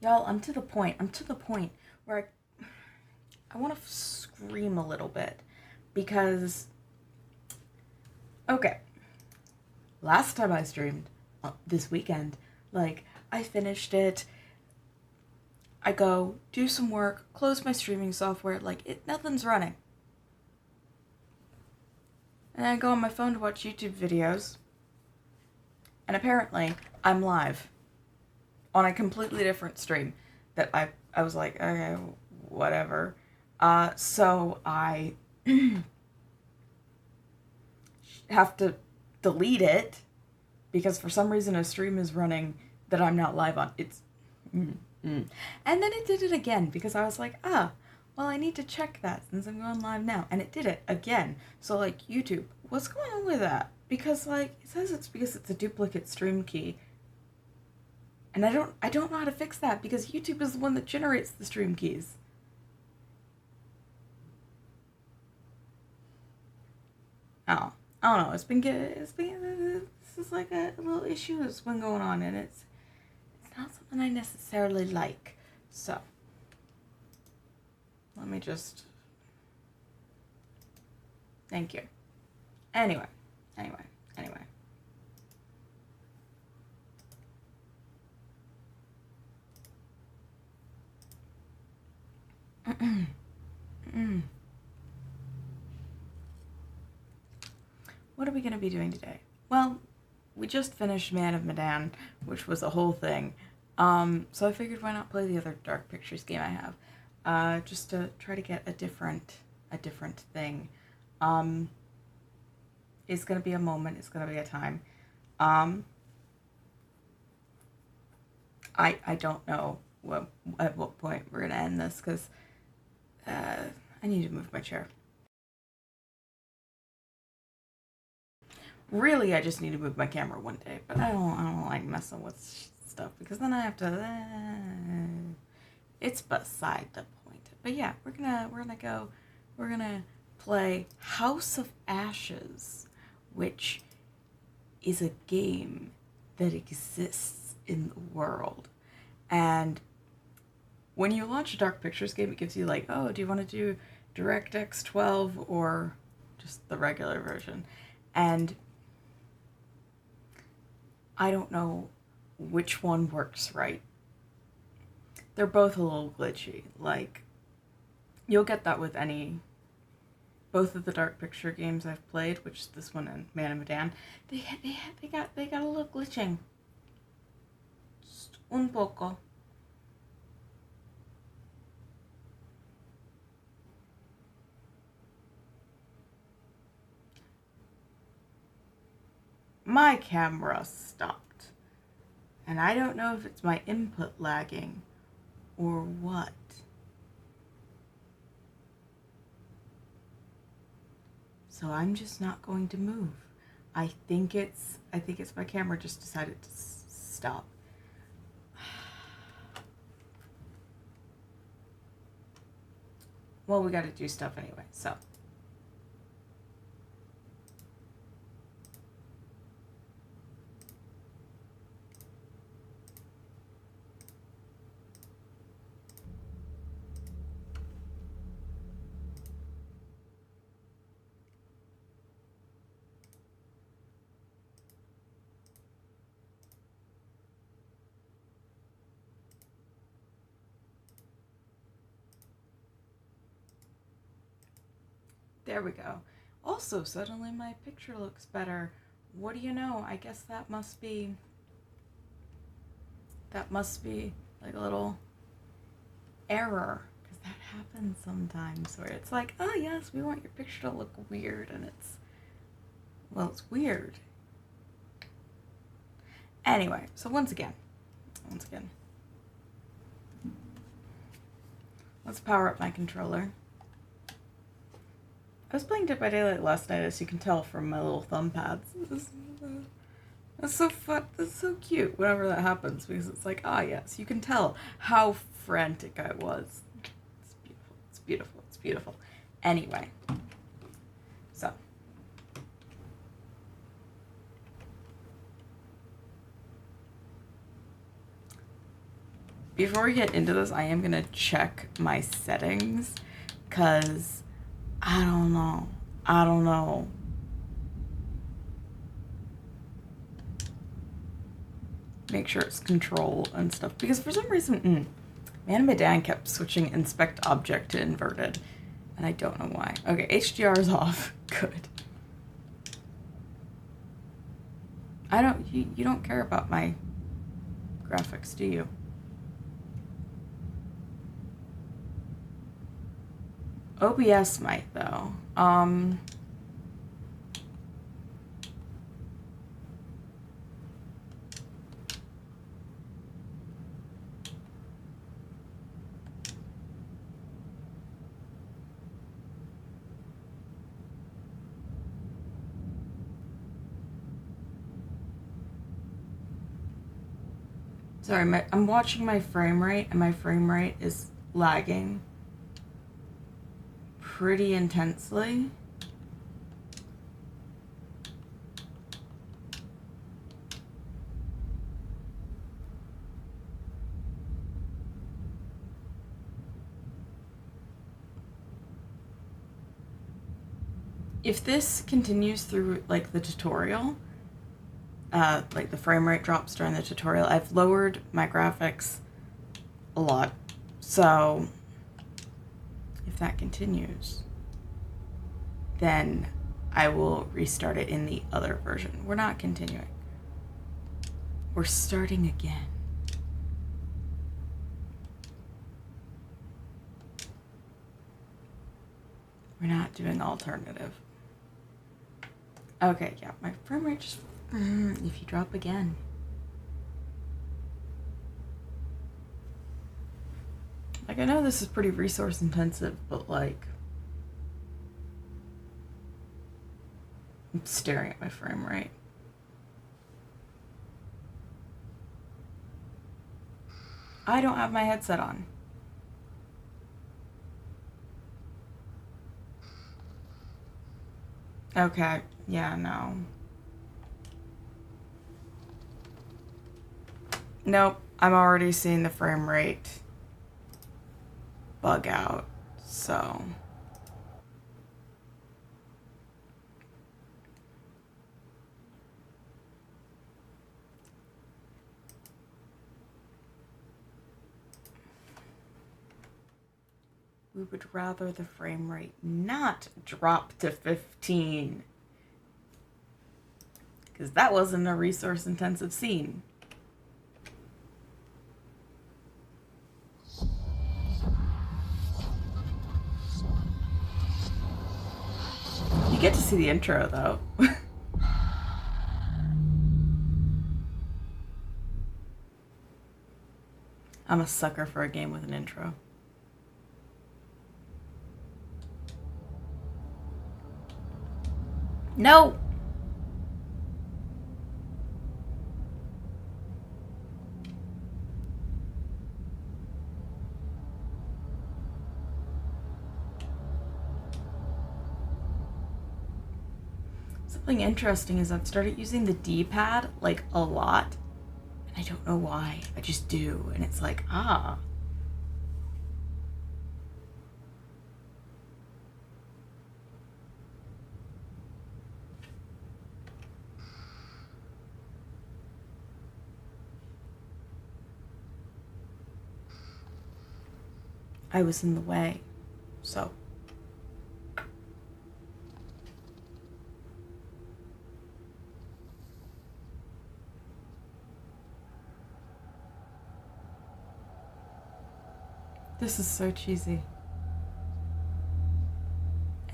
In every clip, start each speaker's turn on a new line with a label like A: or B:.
A: Y'all, I'm to the point where I want to scream a little bit because, okay, last time I streamed this weekend, like, I finished it. I go do some work, close my streaming software, like, nothing's running. And then I go on my phone to watch YouTube videos, and apparently I'm live on a completely different stream that I was like, okay, whatever. So I have to delete it because for some reason a stream is running that I'm not live on. It's and then it did it again because I was like, well, I need to check that since I'm going live now, and it did it again. So like, YouTube, what's going on with that? Because like, it says it's because it's a duplicate stream key. And I don't know how to fix that because YouTube is the one that generates the stream keys. Oh, I don't know. It's been good. This is like a little issue that's been going on, and it's not something I necessarily like. So let me just. Thank you. Anyway. What are we going to be doing today? Well, we just finished Man of Medan, which was a whole thing. So I figured why not play the other Dark Pictures game I have, just to try to get a different thing. It's going to be a moment. It's going to be a time. I don't know at what point we're going to end this because I need to move my chair. Really, I just need to move my camera one day, but I don't like messing with stuff because then I have to. It's beside the point. But yeah, we're gonna play House of Ashes, which is a game that exists in the world, and when you launch a Dark Pictures game, it gives you like, oh, do you want to do DirectX 12 or just the regular version? And I don't know which one works right. They're both a little glitchy. Like, you'll get that with both of the Dark Picture games I've played, which is this one and Man of Medan. They got a little glitching. Just un poco. My camera stopped. And I don't know if it's my input lagging or what. So I'm just not going to move. I think it's my camera just decided to stop. Well, we got to do stuff anyway, so. There we go. Also, suddenly my picture looks better. What do you know? I guess that must be like a little error, because that happens sometimes where it's like, oh yes, we want your picture to look weird, and it's weird. Anyway, so once again, let's power up my controller. I was playing Dead by Daylight last night, as you can tell from my little thumb pads. That's so fun. That's so cute whenever that happens, because it's like, yes, you can tell how frantic I was. It's beautiful. It's beautiful. It's beautiful. Anyway, so. before we get into this, I am gonna check my settings, because I don't know. Make sure it's control and stuff, because for some reason, Man Medan kept switching inspect object to inverted, and I don't know why. Okay, HDR is off. Good. You don't care about my graphics, do you? OBS might, though. Sorry, I'm watching my frame rate, and my frame rate is lagging pretty intensely. If this continues through, like, the tutorial, like the frame rate drops during the tutorial, I've lowered my graphics a lot, so if that continues, then I will restart it in the other version. We're not continuing. We're starting again. We're not doing alternative. Okay, yeah, my frame rate just... if you drop again. Like, I know this is pretty resource intensive, but like... I'm staring at my frame rate. I don't have my headset on. Okay, yeah, no. Nope, I'm already seeing the frame rate bug out, so... We would rather the frame rate not drop to 15. Because that wasn't a resource-intensive scene. You get to see the intro, though. I'm a sucker for a game with an intro. No! Something interesting is I've started using the D-pad, like, a lot. And I don't know why. I just do. And it's like, ah. I was in the way, so. This is so cheesy.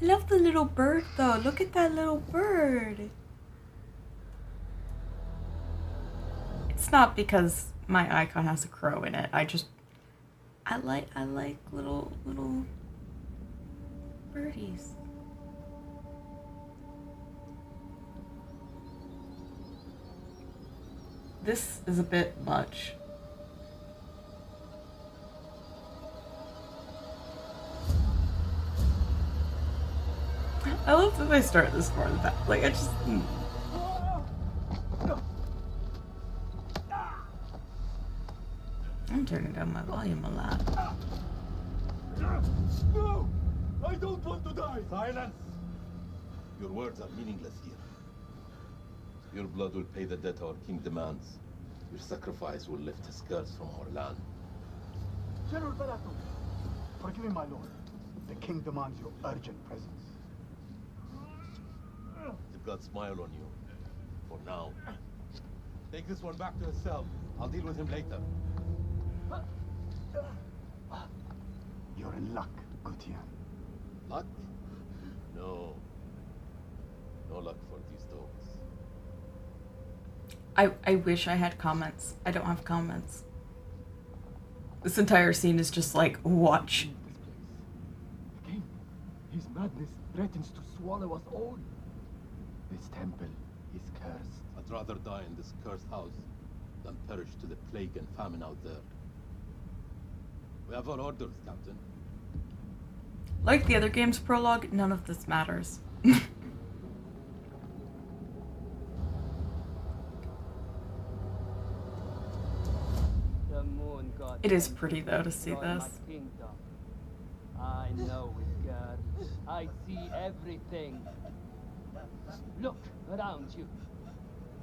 A: I love the little bird, though. Look at that little bird. It's not because my icon has a crow in it. I like little birdies. This is a bit much. I love that they start this far in the back. Like, I just... I'm turning down my volume a lot.
B: No! I don't want to die!
C: Silence! Your words are meaningless here. Your blood will pay the debt our king demands. Your sacrifice will lift his curse from our land.
B: General Barato, forgive me, my lord. The king demands your urgent presence.
C: The gods smile on you. For now. Take this one back to his cell. I'll deal with him later.
B: You're in luck, Gutian.
C: Luck? No. No luck for these dogs.
A: I wish I had comments. I don't have comments. This entire scene is just like, watch.
B: This place. The king, his madness threatens to swallow us all. This temple is cursed.
C: I'd rather die in this cursed house than perish to the plague and famine out there. We have our orders, Captain.
A: Like the other game's prologue, none of this matters. It is pretty though to see this.
D: I know it, girl. I see everything. Look around you.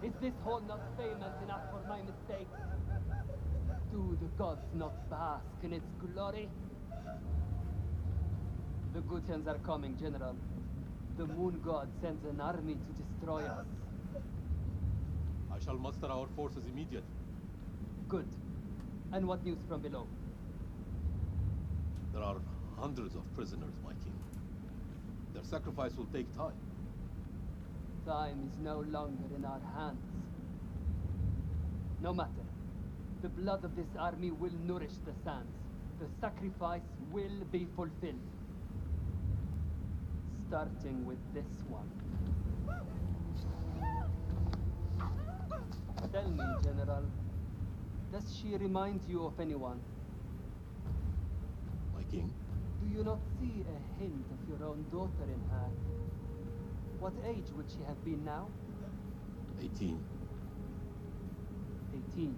D: Is this hall not famous enough for my mistakes? Do the gods not bask in its glory? The Gutians are coming, General. The moon god sends an army to destroy us.
C: I shall muster our forces immediately.
D: Good. And what news from below?
C: There are hundreds of prisoners, my king. Their sacrifice will take time.
D: Time is no longer in our hands. No matter. The blood of this army will nourish the sands. The sacrifice will be fulfilled. Starting with this one. Tell me, General, does she remind you of anyone?
C: My king?
D: Do you not see a hint of your own daughter in her? What age would she have been now?
C: 18.
D: 18.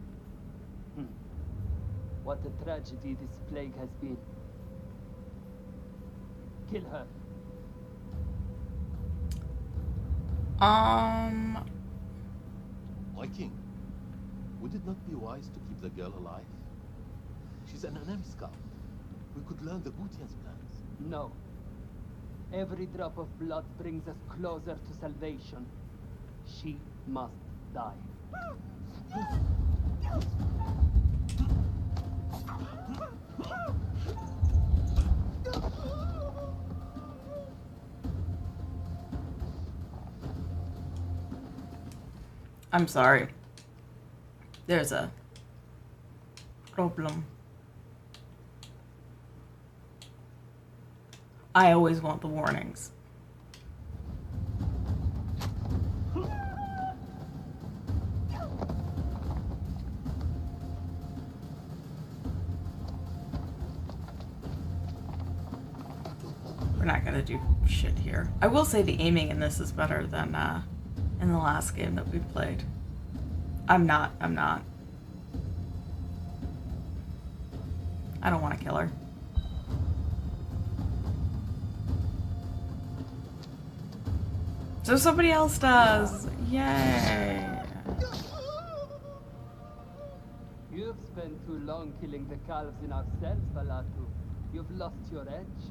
D: What a tragedy this plague has been. Kill her.
C: My king, would it not be wise to keep the girl alive? She's an enemy scout. We could learn the Gutian's plans.
D: No. Every drop of blood brings us closer to salvation. She must die.
A: I'm sorry. There's a problem. I always want the warnings. We're not gonna do shit here. I will say the aiming in this is better than in the last game that we played. I'm not. I don't want to kill her. So somebody else does. Yay.
D: You've spent too long killing the calves in our cells, Balatu. You've lost your edge.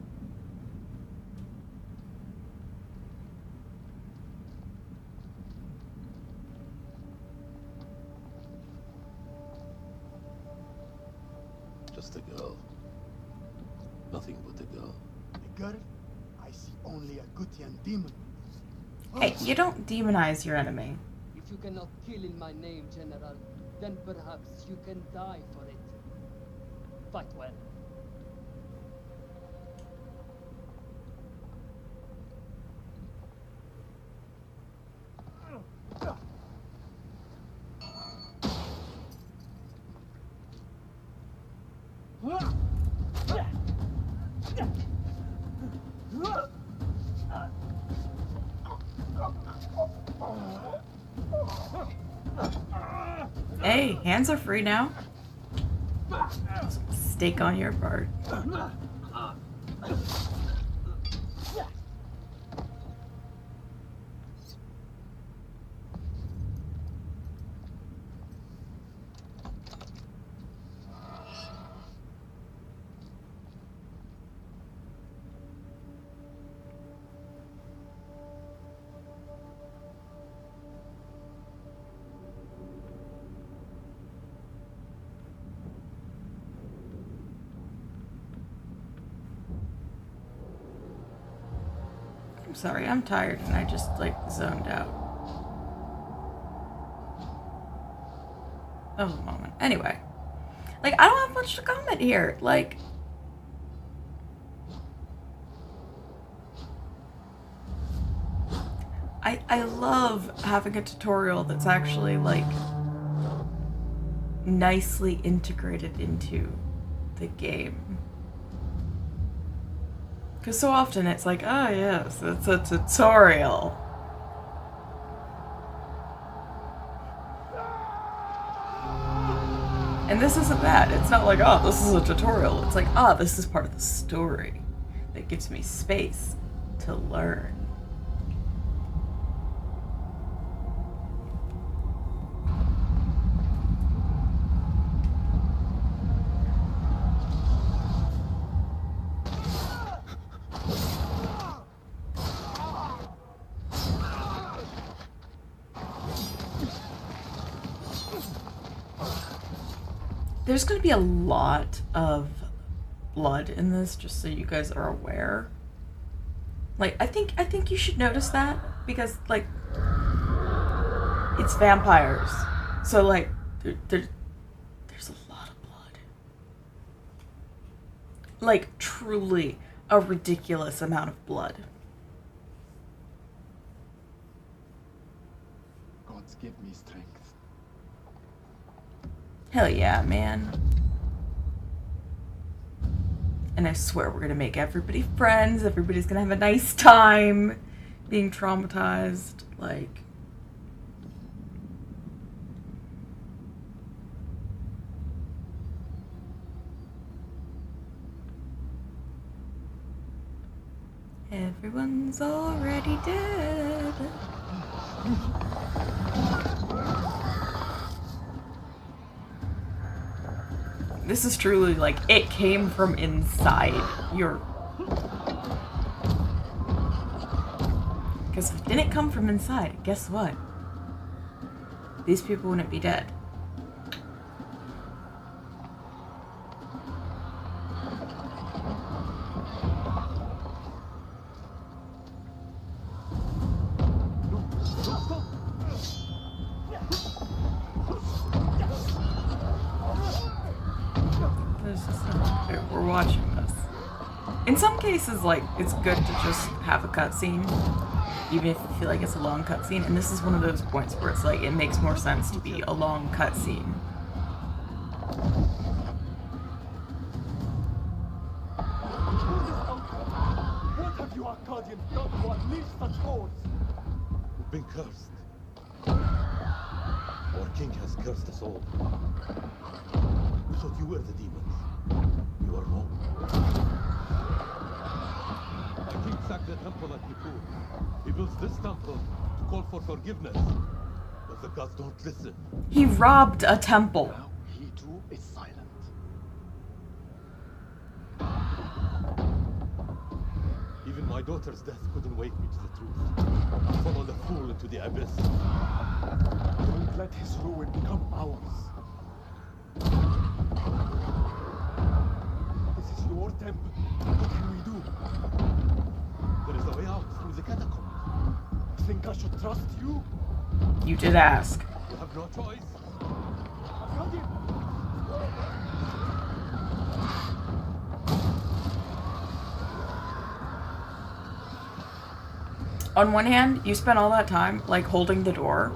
C: Just a girl. Nothing but a girl.
B: A girl? I see only a Gutian demon.
A: Hey, you don't demonize your enemy.
D: If you cannot kill in my name, General, then perhaps you can die for it. Fight well.
A: Hey, hands are free now. mistake on your part. I'm sorry, I'm tired and I just, like, zoned out. That was a moment. Anyway. Like, I don't have much to comment here. Like, I love having a tutorial that's actually, like, nicely integrated into the game. Because so often it's like, oh yes, it's a tutorial. And this isn't that. It's not like, oh, this is a tutorial. It's like, oh, this is part of the story that gives me space to learn. There's going to be a lot of blood in this, just so you guys are aware. Like, I think you should notice that, because, like, it's vampires. So, like, there's a lot of blood. Like, truly a ridiculous amount of blood.
B: Gods give me strength.
A: Hell yeah, man. And I swear we're gonna make everybody friends. Everybody's gonna have a nice time being traumatized. Like, everyone's already dead. This is truly, like, it came from inside your... Because if it didn't come from inside, guess what? These people wouldn't be dead. We're watching this. In some cases, like, it's good to just have a cutscene, even if you feel like it's a long cutscene. And this is one of those points where it's like, it makes more sense to be a long cutscene.
B: What have you Arcadians done to unleash such hordes?
C: We've been cursed. Our king has cursed us all. We thought you were the demons. You are wrong. Our king sacked the temple at Nippur. He builds this temple to call for forgiveness. But the gods don't listen.
A: He robbed a temple.
B: Now he too is silent.
C: Even my daughter's death couldn't wake me to the truth. I followed the fool into the abyss.
B: Don't let his ruin become ours. This is your temple. What can we do?
C: There is a way out through the catacombs.
B: Think I should trust you?
A: You did ask.
C: You have no choice.
B: Arcadian!
A: On one hand, you spent all that time, like, holding the door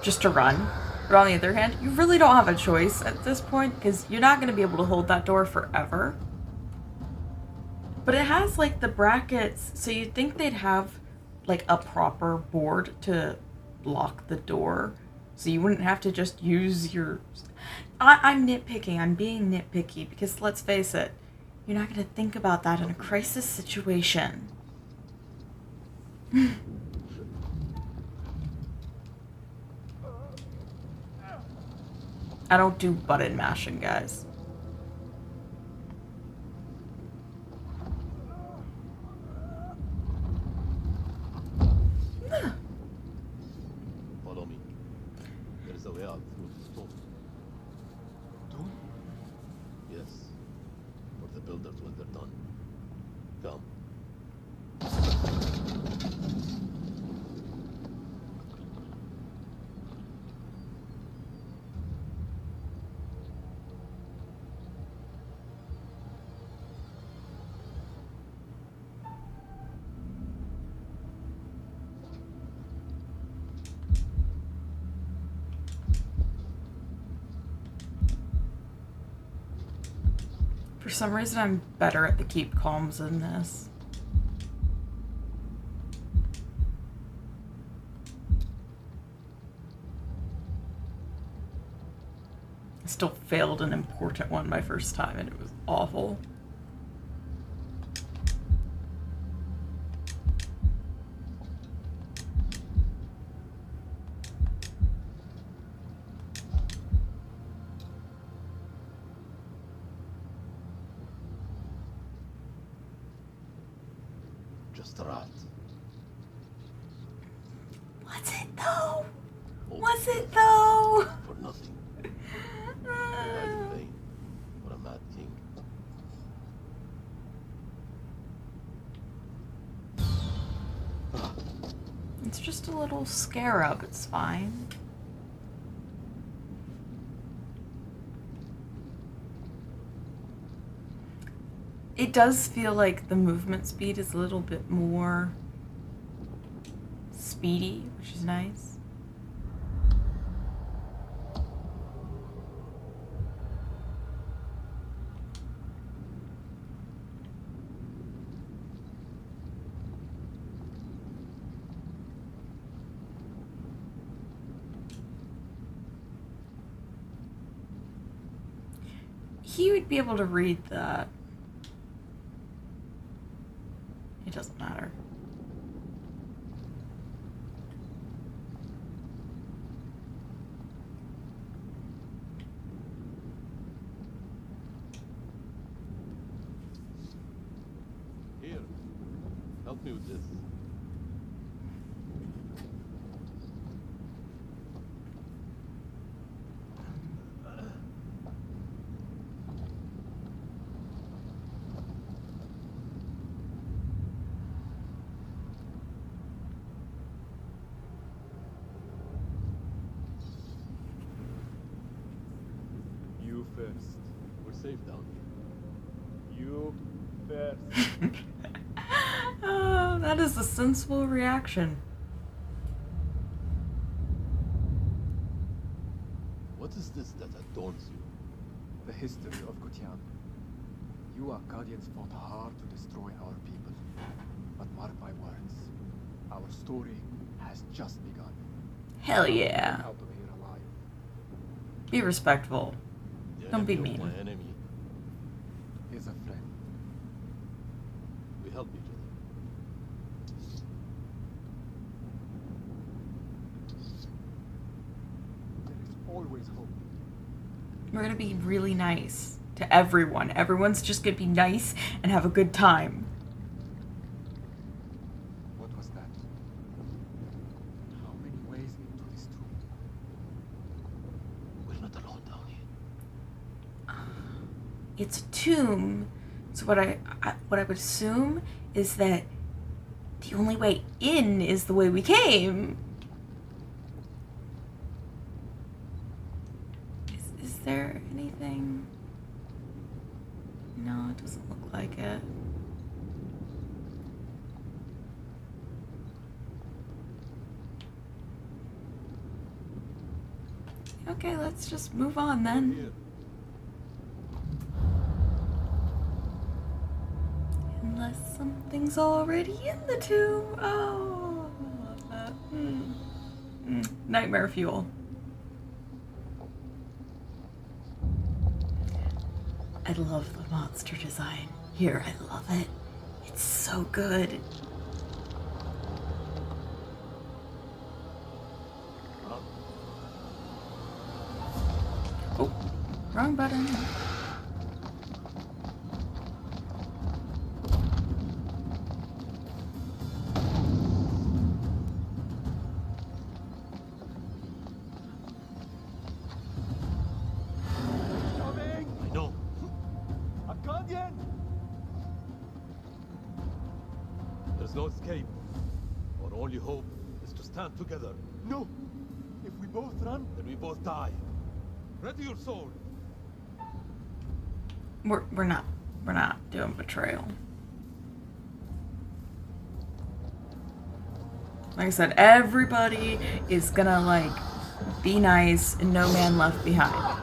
A: just to run. But on the other hand, you really don't have a choice at this point, because you're not going to be able to hold that door forever. But it has, like, the brackets, so you'd think they'd have, like, a proper board to lock the door, so you wouldn't have to just use your... I'm nitpicking. I'm being nitpicky because let's face it, you're not going to think about that in a crisis situation. I don't do button mashing, guys.
C: Follow me. There's a way out through the stone.
B: Don't.
C: Yes. For the builders when they're done. Come.
A: For some reason, I'm better at the keep calms than this. I still failed an important one my first time, and it was awful.
C: Just a rat.
A: Was it though?
C: Oh,
A: Was it though?
C: for nothing. Died in vain. For a mad king.
A: It's just a little scarab, it's fine. It does feel like the movement speed is a little bit more speedy, which is nice. He would be able to read that. It doesn't matter.
C: Here. Help me with this.
B: You first.
C: We're safe down here.
B: You first.
A: Oh, that is a sensible reaction.
C: What is this that adorns you?
B: The history of Gutian. You Akkadians fought hard to destroy our people. But mark my words, our story has just begun.
A: Hell yeah.
B: Out of here alive.
A: Be respectful.
C: The
A: Don't be
C: enemy of
A: mean.
C: my enemy.
B: Is a friend.
C: We help each other.
B: There is always hope.
A: We're gonna be really nice to everyone. Everyone's just gonna be nice and have a good time.
B: What was that? How many ways into this tomb?
C: We're not alone down here.
A: It's a tomb. So what I would assume is that the only way in is the way we came. Is there anything? No, it doesn't look like it. Okay, let's just move on then.
C: Here.
A: Unless something's already in the tomb. Oh, I love that. Nightmare fuel. I love the monster design. Here, I love it. It's so good. Oh, wrong button.
B: Coming!
C: I know.
B: A Guardian!
C: There's no escape. Our only hope is to stand together.
B: No! If we both run,
C: Then we both die. Ready your sword.
A: We're not doing betrayal. Like I said, everybody is gonna like be nice and no man left behind.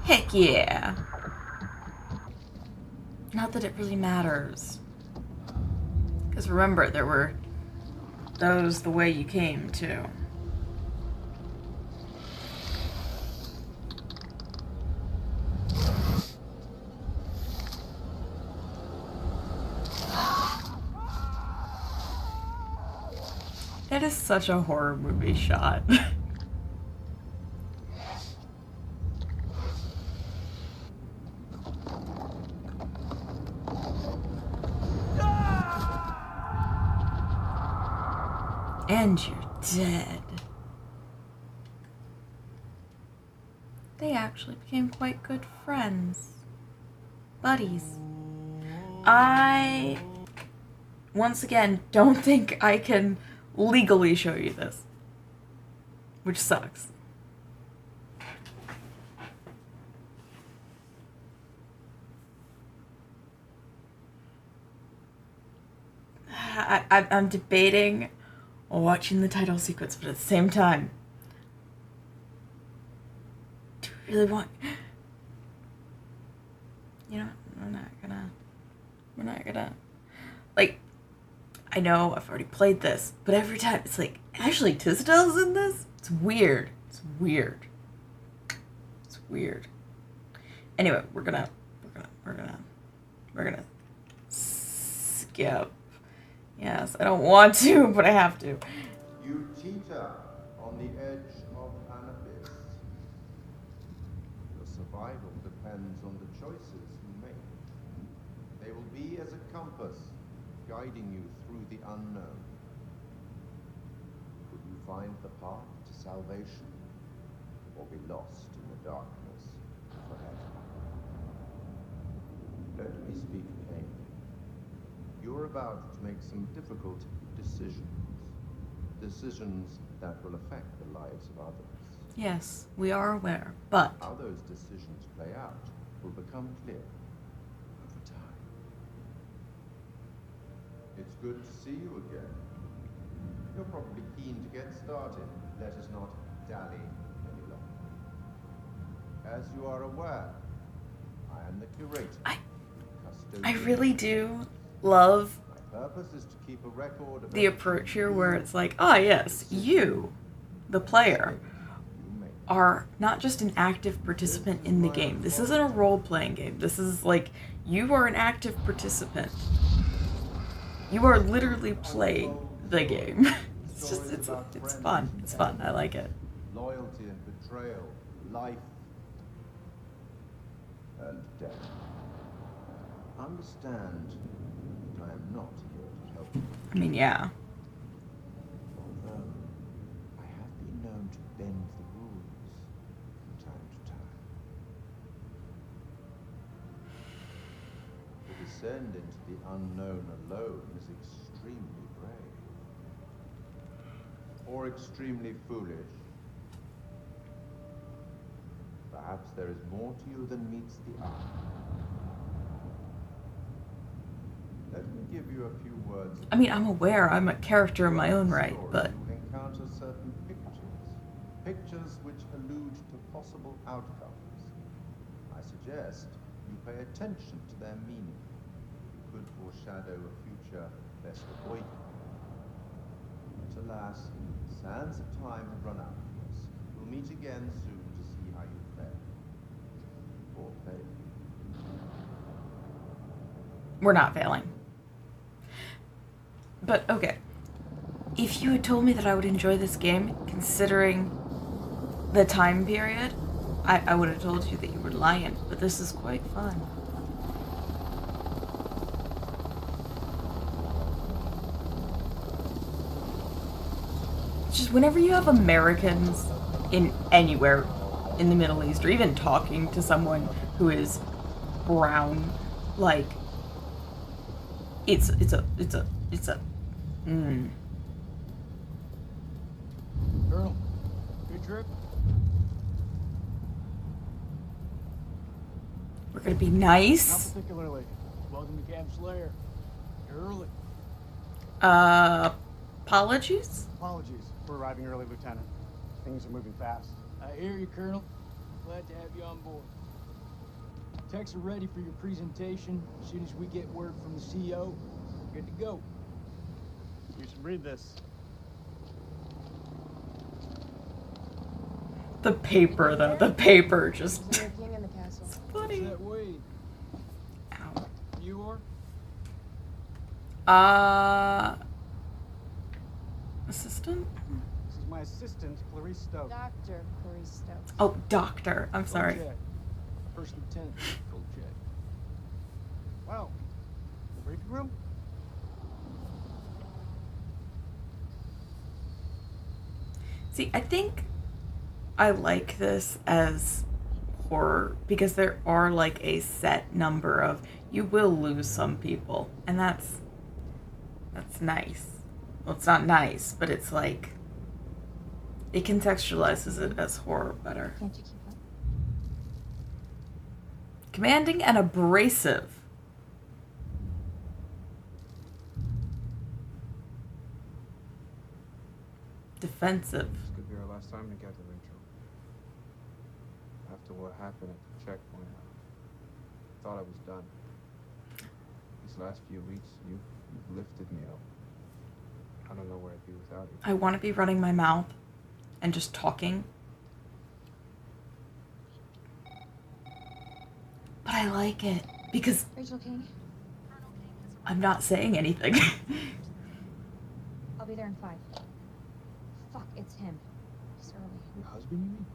A: Heck yeah. Not that it really matters. Because remember, there were those the way you came, too. That is such a horror movie shot. And you're dead. They actually became quite good friends. Buddies. I, once again, don't think I can legally show you this. Which sucks. I'm debating watching the title sequence, but at the same time, do you really want... You know, we're not gonna, like, I know I've already played this, but every time it's like, Ashley Tisdale's in this? It's weird. It's weird. It's weird. Anyway, we're gonna skip. Yes, I don't want to, but I have to.
E: You teeter on the edge of an abyss. Your survival depends on the choices you make. They will be as a compass, guiding you through the unknown. Will you find the path to salvation, or be lost in the darkness forever? Let me speak plainly. You're about to make some difficult decisions. Decisions that will affect the lives of others.
A: Yes, we are aware, but...
E: How those decisions play out will become clear over time. It's good to see you again. You're probably keen to get started. Let us not dally any longer. As you are aware, I am the curator.
A: I really do love
E: My purpose is to keep a record of
A: the approach here where it's like, ah, yes, you, the player,
E: you make.
A: are not just an active participant in the game. This isn't a role-playing game. This is like, you are an active participant. You are literally playing the game. It's just, it's fun. It's fun. I like it.
E: Loyalty and betrayal, life and death. Understand that I am not here to help you.
A: I mean, yeah.
E: Although I have been known to bend the rules from time to time. To descend into the unknown alone is extremely brave. Or extremely foolish. Perhaps there is more to you than meets the eye. Let me give you a few words.
A: I mean, I'm aware I'm a character in my own right,
E: Story,
A: but
E: you encounter certain pictures which allude to possible outcomes. I suggest you pay attention to their meaning. It could foreshadow a future best avoided. But alas, sands of time have run out for us. We'll meet again soon to see how you fare. Or fail.
A: we're not failing. But okay. If you had told me that I would enjoy this game, considering the time period, I would have told you that you were lying. But this is quite fun. It's just whenever you have Americans in anywhere in the Middle East, or even talking to someone who is brown, like it's a
F: Colonel, good trip?
A: we're gonna be
F: Not
A: nice.
F: particularly. Welcome to Camp Slayer. You're early.
A: Apologies?
G: Apologies for arriving early, Lieutenant. Things are moving fast.
F: I hear you, Colonel. Glad to have you on board. Techs are ready for your presentation. As soon as we get word from the CEO, good to go.
G: You should read this.
A: The paper, though. The paper just...
H: Is there a king in the castle?
A: It's
F: What's
A: funny.
F: that way?
A: Ow.
F: You are?
A: Assistant?
G: This is my assistant, Clarice Stokes.
H: Dr. Clarice Stokes.
A: Oh, doctor. I'm sorry.
F: Full check. First Lieutenant, full check.
G: Well, the briefing room?
A: See, I think I like this as horror because there are like a set number of you will lose some people, and that's nice. Well, it's not nice, but it's like it contextualizes it as horror better.
H: Can't you keep up?
A: Commanding and abrasive. Defensive.
I: This could be our last time together, Rachel. After what happened at the checkpoint, I thought I was done. These last few weeks, you've lifted me up. I don't know where I'd be without you.
A: I want to be running my mouth and just talking. But I like it because
H: Rachel King,
A: I'm not saying anything.
H: I'll be there in 5. Fuck, it's him. He's early.
I: Your husband, you mean?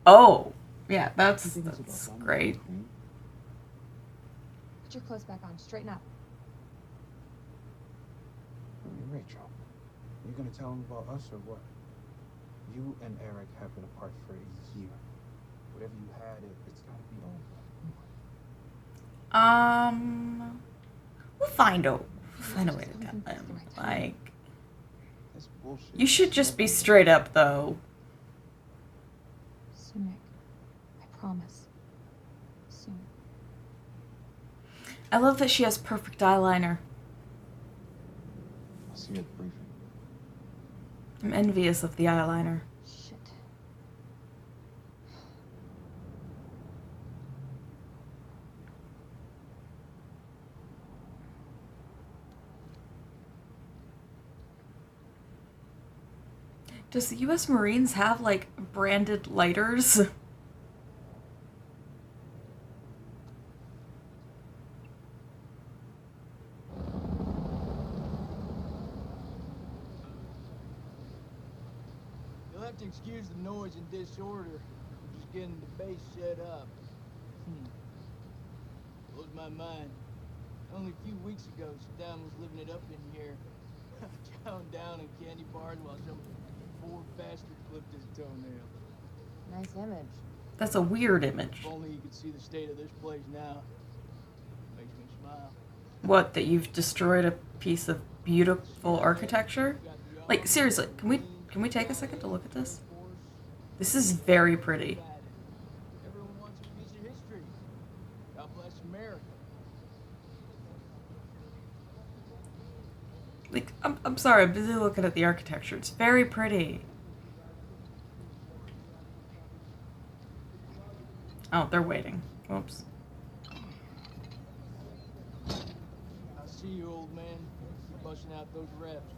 A: Oh, yeah,
I: You
A: that's
I: think it's about Dominic
A: great.
I: Queen?
H: Put your clothes back on. Straighten up.
I: Hey, Rachel, you gonna tell him about us or what? You and Eric have been apart for a year. Whatever you had, it's gotta be over.
A: We'll find a way to tell him. Like,
I: That's bullshit.
A: you should just be straight up, though.
H: Soon, Nick. I promise. Soon.
A: I love that she has perfect eyeliner.
I: I'll see you at the briefing.
A: I'm envious of the eyeliner.
H: Shit.
A: Does the U.S. Marines have, like, branded lighters?
F: You'll have to excuse the noise and disorder. I'm just getting the base set up. Blows my mind. Only a few weeks ago, Saddam was living it up in here. Chowing down in candy bars while some poor bastard clipped his toenail.
H: Nice image.
A: That's a weird image.
F: If only you could see the state of this place now. Makes me smile.
A: What, that you've destroyed a piece of beautiful architecture? Like, seriously, can we take a second to look at this? This is very pretty.
F: Everyone wants a piece of history. God bless America.
A: Like, I'm sorry, I'm busy looking at the architecture. It's very pretty. Oh, they're waiting. Oops.
F: I see you, old man. Keep busting out those reps.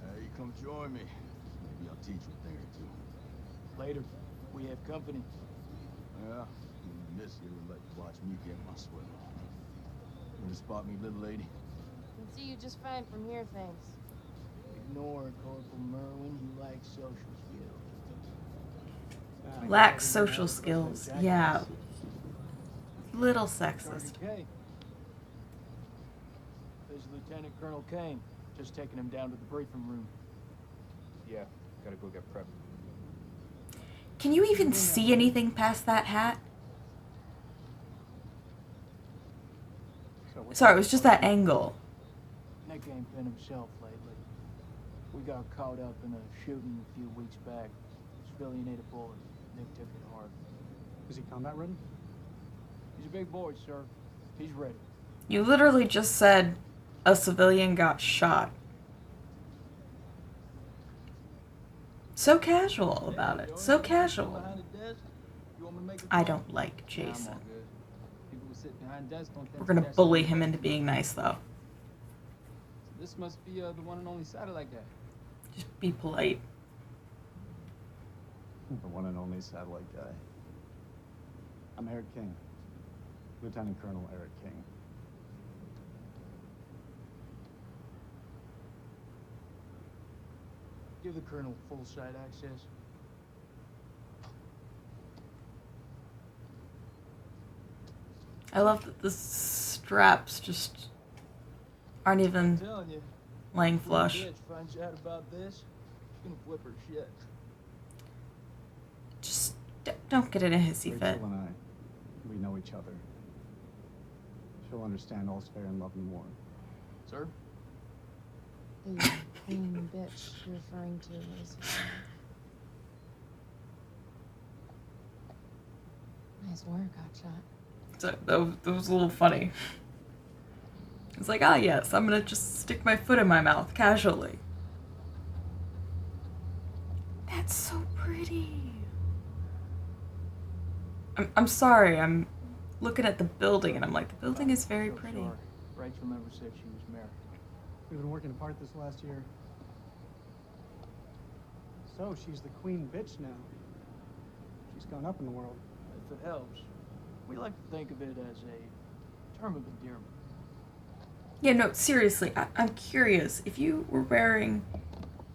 B: Hey, come join me. Maybe I'll teach you a thing or two.
F: Later, we have company.
B: Yeah, even Miss here would like to watch me get my swell on. Want to spot me, little lady?
J: Can see you just fine from here, thanks.
F: Ignore Corporal Merwin. He lacks social skills.
A: Lacks social skills. Yeah. Little sexist.
F: Sergeant K. This is Lieutenant Colonel Kane. Just taking him down to the briefing room.
I: Yeah, gotta go get prepped.
A: Can you even see anything past that hat? Sorry, it was just that angle.
F: Nick ain't been himself lately. We got caught up in a shooting a few weeks back. Civilian ate a bullet. Nick took it hard.
G: Is he combat ready?
F: He's a big boy, sir. He's ready.
A: You literally just said a civilian got shot. So casual about it. So casual. I don't like Jason. We're gonna bully him into being nice, though.
K: This must be the one and only satellite guy.
A: Just be polite.
G: The one and only satellite guy. I'm Eric King. Lieutenant Colonel Eric King.
F: Give the Colonel full site access.
A: I love that the straps just aren't even
F: I'm telling you,
A: laying
F: if
A: flush.
F: Bitch finds out about this, she's gonna flip her shit.
A: Just don't get in a hissy fit.
G: Rachel and I, we know each other. She'll understand all's fair in love and war.
F: Sir?
J: The queen bitch you're referring to is... Nice work, hotshot.
A: So that was a little funny. It's like, ah, yes, I'm gonna just stick my foot in my mouth casually. That's so pretty. I'm sorry, I'm looking at the building and I'm like, the building is very
F: So
A: pretty.
F: sorry. Rachel never said she was married.
G: We've been working apart this last year. So she's the queen bitch now. She's gone up in the world.
F: If it helps, we like to think of it as a term of endearment.
A: Yeah, no, seriously, I'm curious. If you were wearing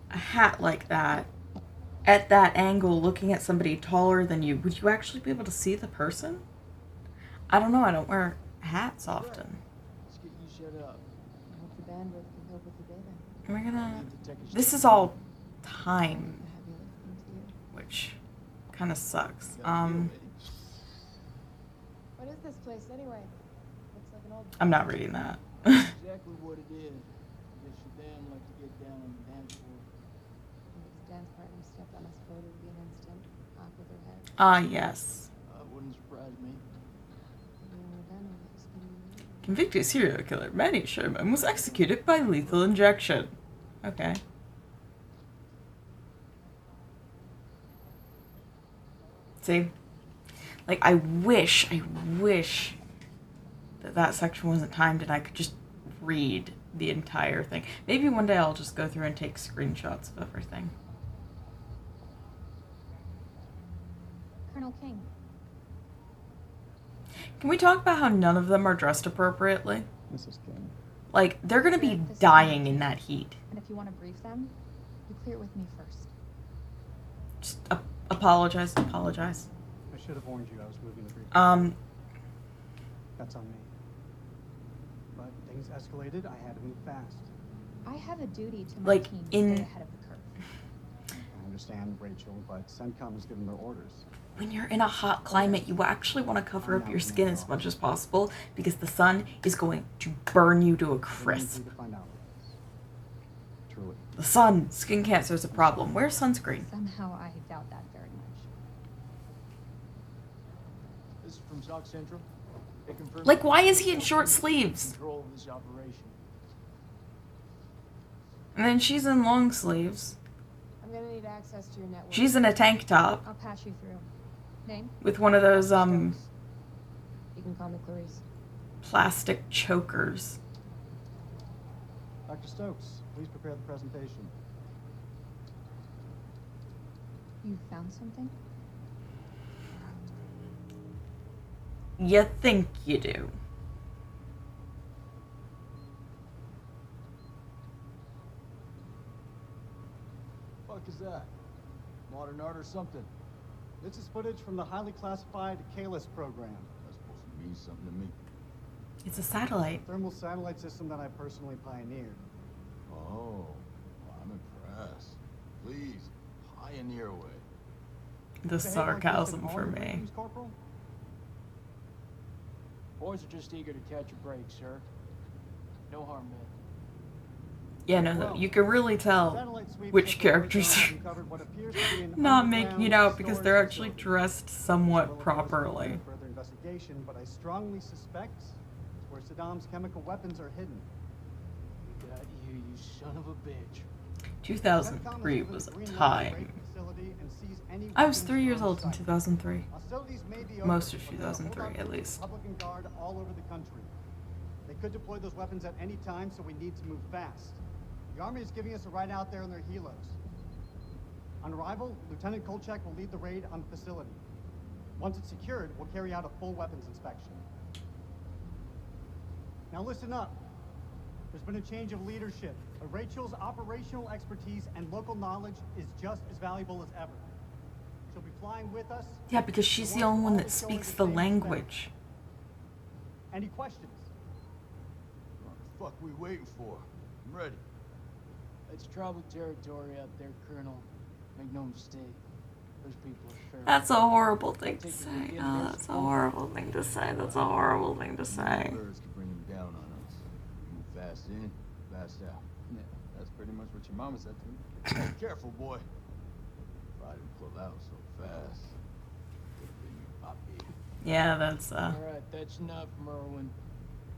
A: a hat like that, at that angle, looking at somebody taller than you, would you actually be able to see the person? I don't know, I don't wear hats often.
F: Let's get you set up.
J: I hope the bandwidth can cope with the data.
A: Am I gonna...
F: Need to take a
A: This
F: step
A: is all
F: back.
A: time,
J: The heavy lifting to you.
A: which kind of sucks.
F: Got a deal, lady.
J: What is this place anyway? Looks like an old...
A: I'm not reading that.
F: Exactly what it is. I guess you damn like to get down on the dance floor.
J: His dance partner stepped on his foot, it would be an instant pop with her head.
A: Ah, yes.
F: Wouldn't surprise me.
J: When we're done with it, it's gonna be...
A: Convicted serial killer Manny Sherman was executed by lethal injection. Okay. See? Like, I wish that section wasn't timed and I could just read the entire thing. Maybe one day I'll just go through and take screenshots of everything.
H: Colonel King.
A: Can we talk about how none of them are dressed appropriately?
G: Mrs. King.
A: Like, they're gonna be
H: This is
A: dying
H: my
A: in
H: case.
A: that heat.
H: And if you want to brief them, you clear it with me first.
A: Just apologize.
G: I should have warned you I was moving the brief. That's on me. But things escalated, I had to move fast.
H: I have a duty to my
A: Like,
H: team to
A: in-
H: stay ahead of the curve.
G: I understand, Rachel, but CENTCOM has given their orders.
A: When you're in a hot climate, you actually want to cover up your skin as much as possible because the sun is going to burn you to a
G: What do you
A: crisp.
G: need to find out? Truly.
A: The sun, skin cancer is a problem. Wear sunscreen.
H: Somehow I doubt that very much.
F: This is from Sock Central. They confirmed
A: Like, why is he in short sleeves?
F: control of this operation.
A: And then she's in long sleeves.
J: I'm gonna need access to your network.
A: She's in a tank top
H: I'll pass you through. Name?
A: with one of those
J: You can call me Clarice.
A: plastic chokers.
G: Dr. Stokes, please prepare the presentation.
H: You found something?
A: You think you do.
B: Fuck is that? Modern art or something?
G: This is footage from the highly classified KLIS program.
B: That's supposed to mean something to me.
A: It's a satellite.
G: Thermal satellite system that I personally pioneered.
B: Oh, well, I'm impressed. Please, pioneer away.
A: The sarcasm for me.
G: Corporal?
F: Boys are just eager to catch a break, sir. No harm meant.
A: Yeah, no, you can really tell which characters are not making it out because they're actually dressed somewhat properly.
G: Further investigation, but I strongly suspect it's where Saddam's chemical weapons are hidden.
F: We got you, you son of a bitch.
A: 2003 was a time. I was 3 years old in 2003. Most of 2003, at least.
G: Republican Guard all over the country. They could deploy those weapons at any time, so we need to move fast. The Army is giving us a ride out there in their helos. On arrival, Lieutenant Kolchak will lead the raid on the facility. Once it's secured, we'll carry out a full weapons inspection. Now listen up. There's been a change of leadership, but Rachel's operational expertise and local knowledge is just as valuable as ever. She'll be flying with us.
A: Yeah, because she's the only one that speaks the language.
G: Any questions?
B: What the fuck we waiting for? I'm ready.
F: It's tribal territory out there, Colonel. Make no mistake. Those people are feral.
A: That's a horrible thing to say. Oh, that's a horrible thing to say. That's a horrible thing to say.
B: Birds can bring them down on us. Move fast in, fast out.
K: Yeah, that's pretty much what your mama said to me.
B: Hey, careful, boy. If I didn't pull out so fast, it'd been you, Poppy.
A: Yeah, that's
F: All right, that's enough, Merwin.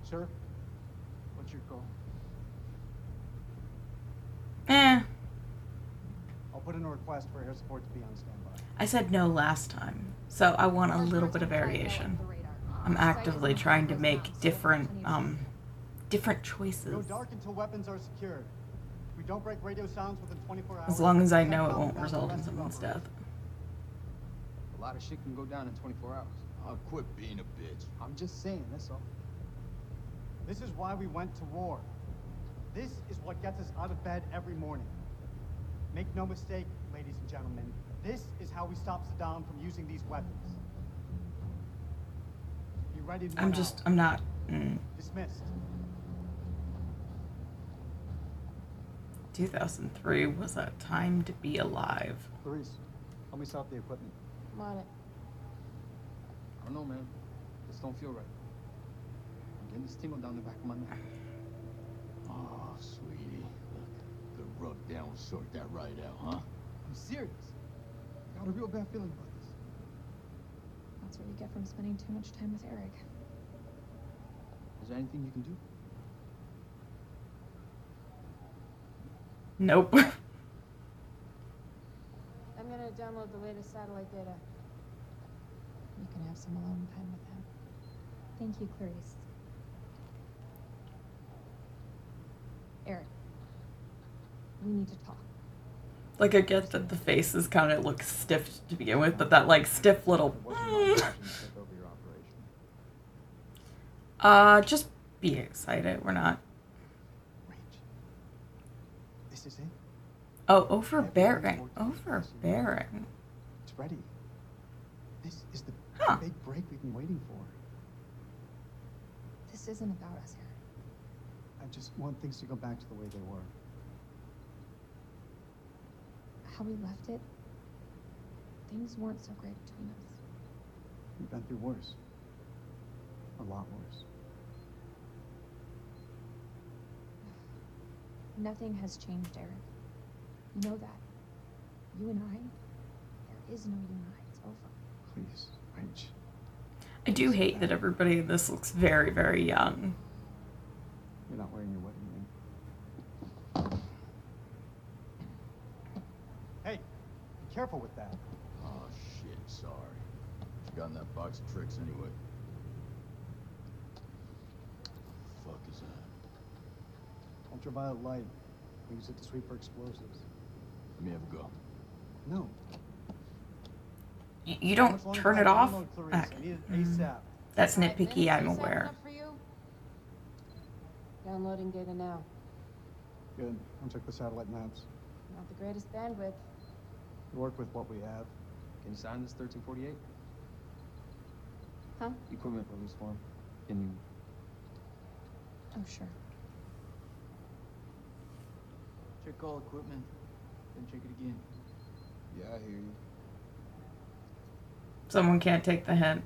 F: Sir, what's your call?
G: I'll put in a request for air support to be on standby.
A: I said no last time, so I want a little bit of variation. I'm actively trying to make different
G: Go
A: choices.
G: dark until weapons are secured. If we don't break radio sounds within 24 hours...
A: As long as I know it won't result in someone's death.
K: A lot of shit can go down in 24 hours.
B: I'll quit being a bitch.
K: I'm just saying, that's all.
G: This is why we went to war. This is what gets us out of bed every morning. Make no mistake, ladies and gentlemen, this is how we stop Saddam from using these weapons. Be ready in 1 hour.
A: I'm not.
G: Dismissed.
A: 2003 was a time to be alive.
G: Clarice, help me stop the equipment.
J: I'm on it.
K: I don't know, man. This don't feel right. I'm getting this tingle down the back of my neck.
B: Oh, sweetie. Look, the rub down will sort that right out, huh?
K: I'm serious. I got a real bad feeling about this.
H: That's what you get from spending too much time with Eric.
K: Is there anything you can do?
A: Nope.
J: I'm gonna download the latest satellite data.
H: You can have some alone time with him. Thank you, Clarice. Eric, we need to talk.
A: Like, I get that the faces kind of look stiff to begin with, but that, like, stiff little... Just be excited. We're not...
G: This is it.
A: Oh, overbearing. Overbearing.
G: It's ready. This is the big break we've been waiting for.
H: This isn't about us, Eric.
G: I just want things to go back to the way they were.
H: How we left it, things weren't so great between us.
G: We've been through worse. A lot worse.
H: Nothing has changed, Eric. You know that. You and I, there is no you and I. It's over.
G: Please, Rach.
A: I do hate that everybody in this looks very, very young.
G: You're not wearing your wedding ring. careful with that.
L: Oh shit, sorry. What you got in that box of tricks anyway? Fuck is that?
G: Ultraviolet light. We use it to sweep for explosives.
L: Let me have a go.
G: No.
A: You don't turn it off?
G: I need it ASAP.
A: That's
J: 5
A: nitpicky,
J: minutes
A: I'm
J: or so
A: aware.
J: enough for you? Downloading data now.
G: Good. I'll check the satellite maps.
J: Not the greatest bandwidth.
G: We work with what we have.
K: Can you sign this 1348?
J: Huh?
K: Equipment release form. Can you...
J: Oh, sure.
F: Check all equipment, then check it again.
I: Yeah, I hear you.
A: Someone can't take the hint.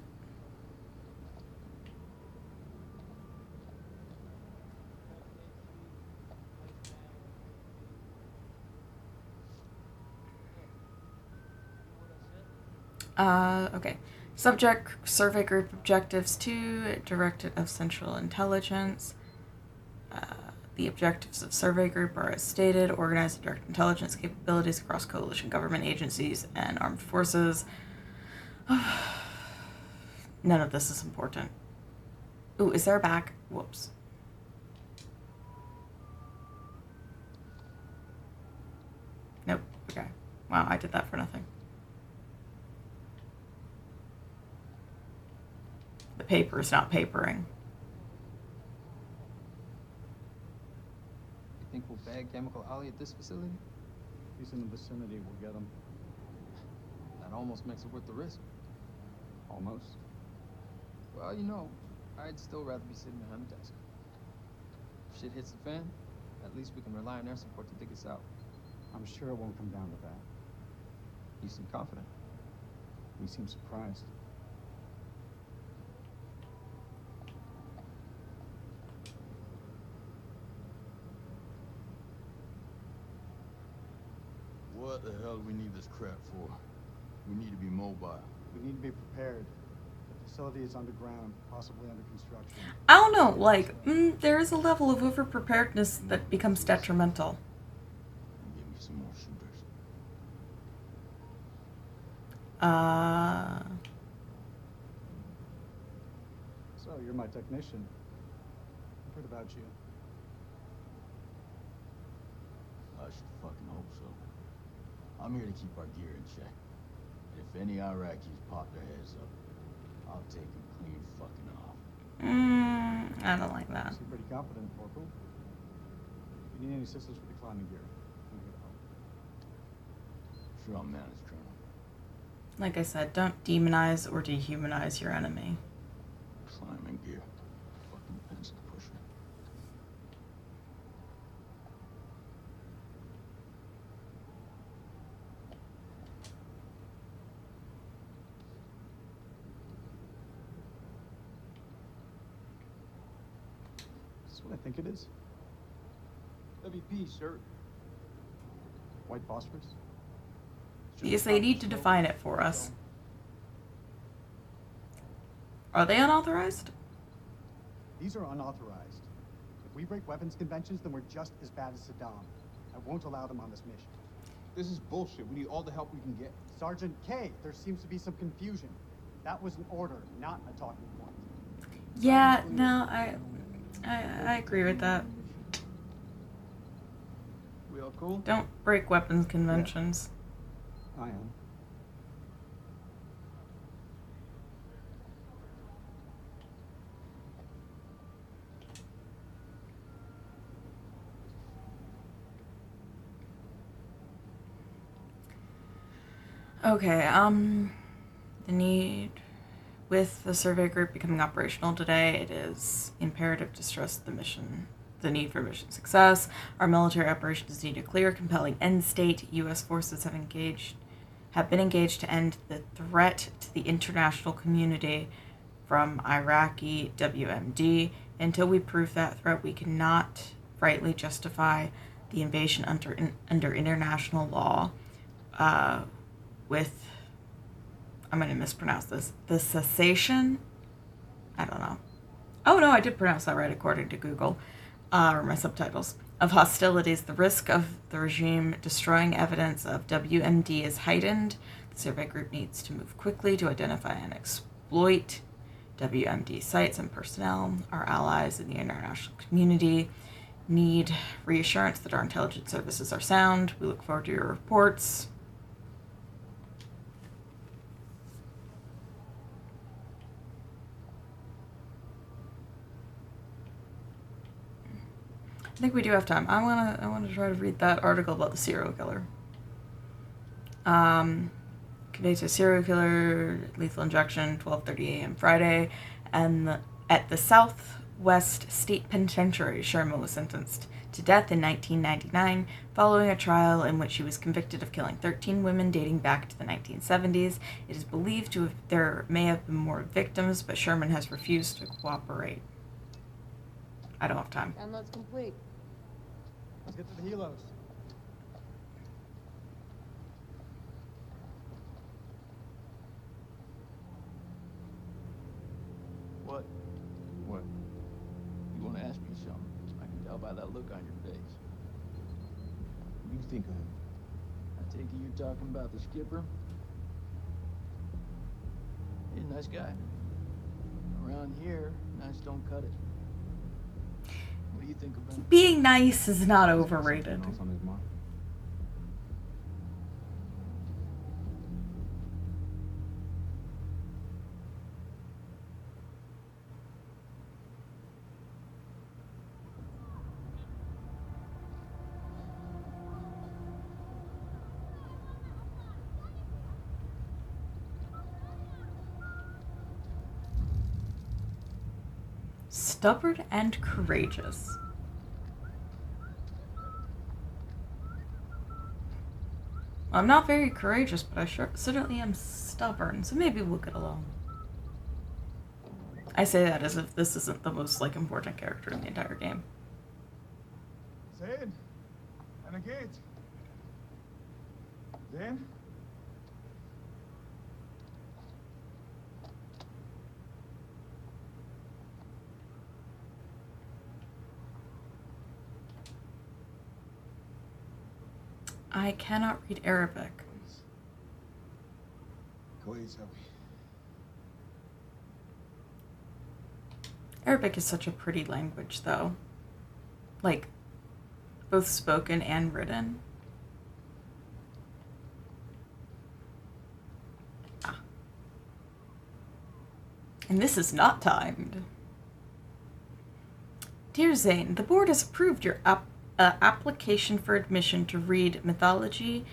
A: Okay. Subject survey group objectives 2, Directorate of Central Intelligence. The objectives of survey group are as stated: organize and direct intelligence capabilities across coalition government agencies and armed forces. None of this is important. Ooh, is there a back? Whoops. Nope. Okay. Wow, I did that for nothing. The paper is not papering.
K: You think we'll bag Chemical Ollie at this facility?
G: If he's in the vicinity, we'll get him.
K: That almost makes it worth the risk.
G: Almost.
K: Well, you know, I'd still rather be sitting behind the desk. If shit hits the fan, at least we can rely on air support to dig us out.
G: I'm sure it won't come down to that.
K: You seem confident.
G: We seem surprised.
L: What the hell do we need this crap for? We need to be mobile.
G: We need to be prepared. The facility is underground, possibly under construction.
A: I don't know, like, there is a level of over-preparedness that becomes detrimental.
L: Give me some more shooters.
G: So, you're my technician. I've heard about you.
L: I should fucking hope so. I'm here to keep our gear in check. And if any Iraqis pop their heads up, I'll take them clean fucking off.
A: I don't like that.
G: You seem pretty confident, Corporal. If you need any assistance with the climbing gear, I'm here to help.
L: Sure, I'll manage, Colonel.
A: Like I said, don't demonize or dehumanize your enemy.
L: Climbing gear. Fucking pencil pusher.
G: Is this what I think it is?
F: WP, sir.
G: White phosphorus?
A: Because they need to define it for us. Are they unauthorized?
G: These are unauthorized. If we break weapons conventions, then we're just as bad as Saddam. I won't allow them on this mission.
I: This is bullshit. We need all the help we can get.
G: Sergeant K, there seems to be some confusion. That was an order, not a talking point.
A: Yeah, no, I agree with that.
F: We all cool?
A: Don't break weapons conventions.
G: I am.
A: Okay, the need with the survey group becoming operational today, it is imperative to stress the need for mission success. Our military operations need a clear, compelling end state. U.S. forces have been engaged to end the threat to the international community from Iraqi WMD. Until we prove that threat, we cannot rightly justify the invasion under international law. With, I'm going to mispronounce this, the cessation? I don't know. Oh no, I did pronounce that right according to Google, or my subtitles. of hostilities, the risk of the regime destroying evidence of WMD is heightened. The survey group needs to move quickly to identify and exploit WMD sites and personnel. Our allies in the international community need reassurance that our intelligence services are sound. We look forward to your reports. I think we do have time. I wanna try to read that article about the serial killer. Conveyed to a serial killer, lethal injection, 12:30 a.m. Friday, and at the Southwest State Penitentiary, Sherman was sentenced to death in 1999 following a trial in which he was convicted of killing 13 women dating back to the 1970s. It is believed there may have been more victims, but Sherman has refused to cooperate. I don't have time.
J: Download's complete.
G: Let's get to the helos.
K: What?
I: What?
K: You want to ask me something? I can tell by that look on your face.
I: What do you think of him?
K: I take it you're talking about the skipper? He's a nice guy. Around here, nice don't cut it. What do you think of him?
A: Being nice is not overrated.
I: Something else on his mind?
A: Stubborn and courageous. I'm not very courageous, but I certainly am stubborn, so maybe we'll get along. I say that as if this isn't the most, important character in the entire game.
M: زين أنا جيت زين
A: I cannot read Arabic.
M: كويس أوي.
A: Arabic is such a pretty language, though. Both spoken and written. And this is not timed. Dear Zane, the board has approved your application for admission to read Mythology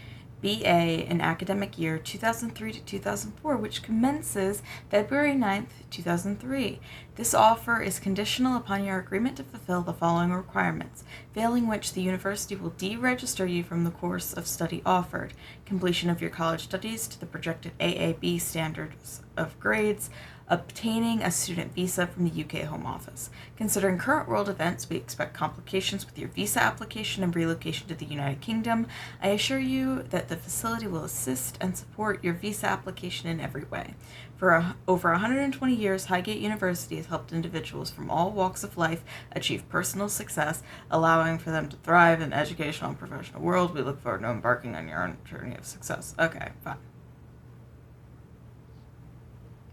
A: BA in academic year 2003 to 2004, which commences February 9th, 2003. This offer is conditional upon your agreement to fulfill the following requirements, failing which the university will deregister you from the course of study offered, completion of your college studies to the projected AAB standards of grades, obtaining a student visa from the UK Home Office. Considering current world events, we expect complications with your visa application and relocation to the United Kingdom. I assure you that the facility will assist and support your visa application in every way. For over 120 years, Highgate University has helped individuals from all walks of life achieve personal success, allowing for them to thrive in the educational and professional world. We look forward to embarking on your own journey of success. Okay, fine.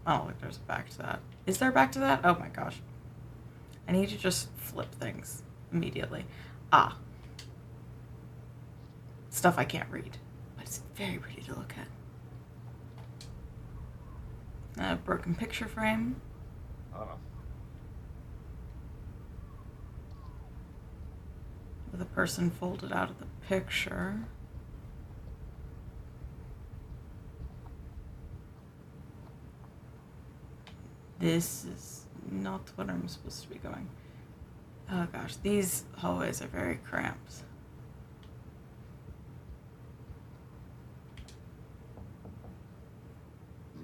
A: I don't think there's a back to that. Is there a back to that? Oh my gosh. I need to just flip things immediately. Stuff I can't read, but it's very pretty to look at. A broken picture frame. With a person folded out of the picture. This is not what I'm supposed to be going. Oh gosh, these hallways are very cramped.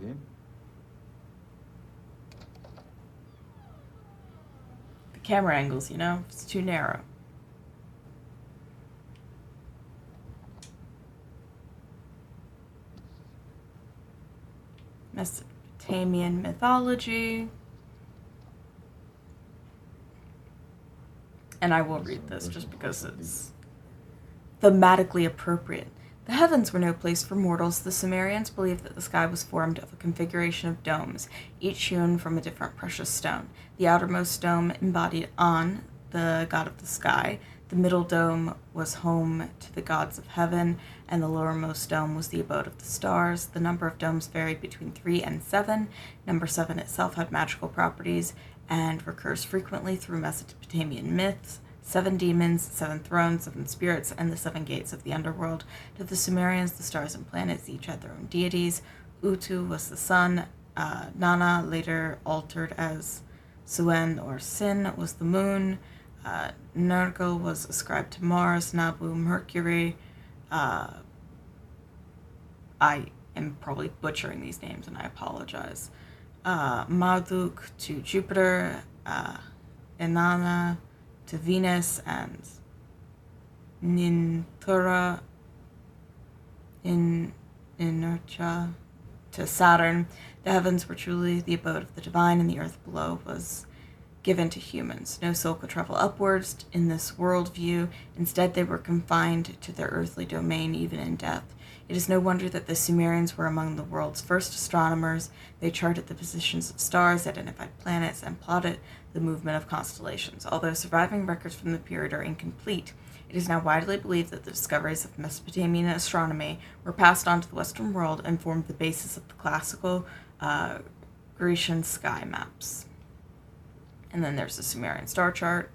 I: Zin?
A: The camera angles, it's too narrow. Mesopotamian mythology. And I will read this just because it's thematically appropriate. The heavens were no place for mortals. The Sumerians believed that the sky was formed of a configuration of domes, each hewn from a different precious stone. The outermost dome embodied An, the god of the sky. The middle dome was home to the gods of heaven, and the lowermost dome was the abode of the stars. The number of domes varied between 3 and 7. Number 7 itself had magical properties and recurs frequently through Mesopotamian myths. 7 demons, 7 thrones, 7 spirits, and the 7 gates of the underworld. To the Sumerians, the stars and planets each had their own deities. Utu was the sun. Nana, later altered as Suen or Sin, was the moon. Nergal was ascribed to Mars. Nabu, Mercury. I am probably butchering these names, and I apologize. Marduk to Jupiter. Inanna to Venus, and Nintura in Inertia to Saturn. The heavens were truly the abode of the divine, and the earth below was given to humans. No soul could travel upwards in this worldview. Instead, they were confined to their earthly domain, even in death. It is no wonder that the Sumerians were among the world's first astronomers. They charted the positions of stars, identified planets, and plotted the movement of constellations. Although surviving records from the period are incomplete, it is now widely believed that the discoveries of Mesopotamian astronomy were passed on to the Western world and formed the basis of the classical Grecian sky maps. And then there's the Sumerian star chart.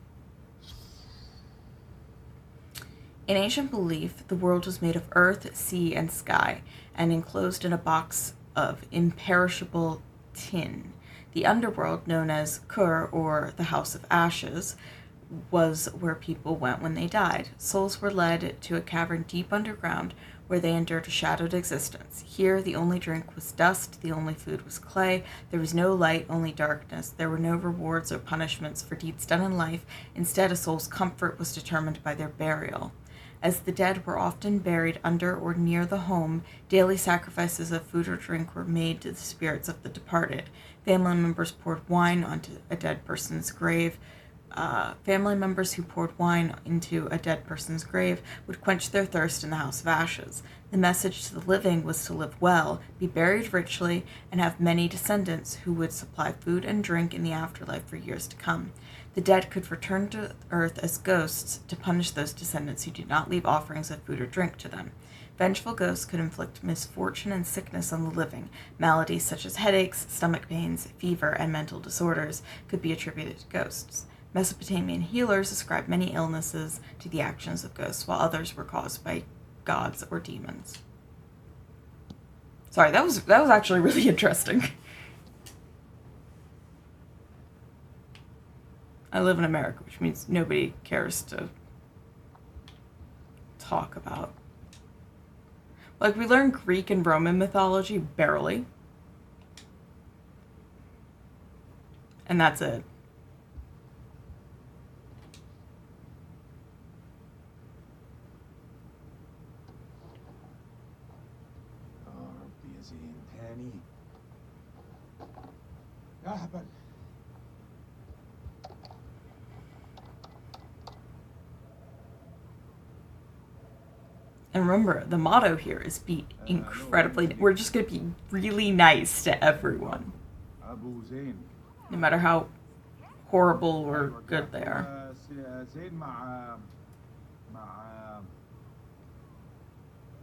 A: In ancient belief, the world was made of earth, sea, and sky, and enclosed in a box of imperishable tin. The underworld, known as Kur, or the House of Ashes, was where people went when they died. Souls were led to a cavern deep underground where they endured a shadowed existence. Here, the only drink was dust, the only food was clay, there was no light, only darkness. There were no rewards or punishments for deeds done in life. Instead, a soul's comfort was determined by their burial. As the dead were often buried under or near the home, daily sacrifices of food or drink were made to the spirits of the departed. Family members poured wine onto a dead person's grave. Family members who poured wine into a dead person's grave would quench their thirst in the House of Ashes. The message to the living was to live well, be buried richly, and have many descendants who would supply food and drink in the afterlife for years to come. The dead could return to earth as ghosts to punish those descendants who did not leave offerings of food or drink to them. Vengeful ghosts could inflict misfortune and sickness on the living. Maladies such as headaches, stomach pains, fever, and mental disorders could be attributed to ghosts. Mesopotamian healers ascribed many illnesses to the actions of ghosts, while others were caused by gods or demons. Sorry, that was actually really interesting. I live in America, which means nobody cares to talk about. Like, we learn Greek and Roman mythology barely. And that's it.
M: تاني اهبل.
A: And remember, the motto here is be incredibly... We're just going to be really nice to everyone. No matter how horrible or good they are.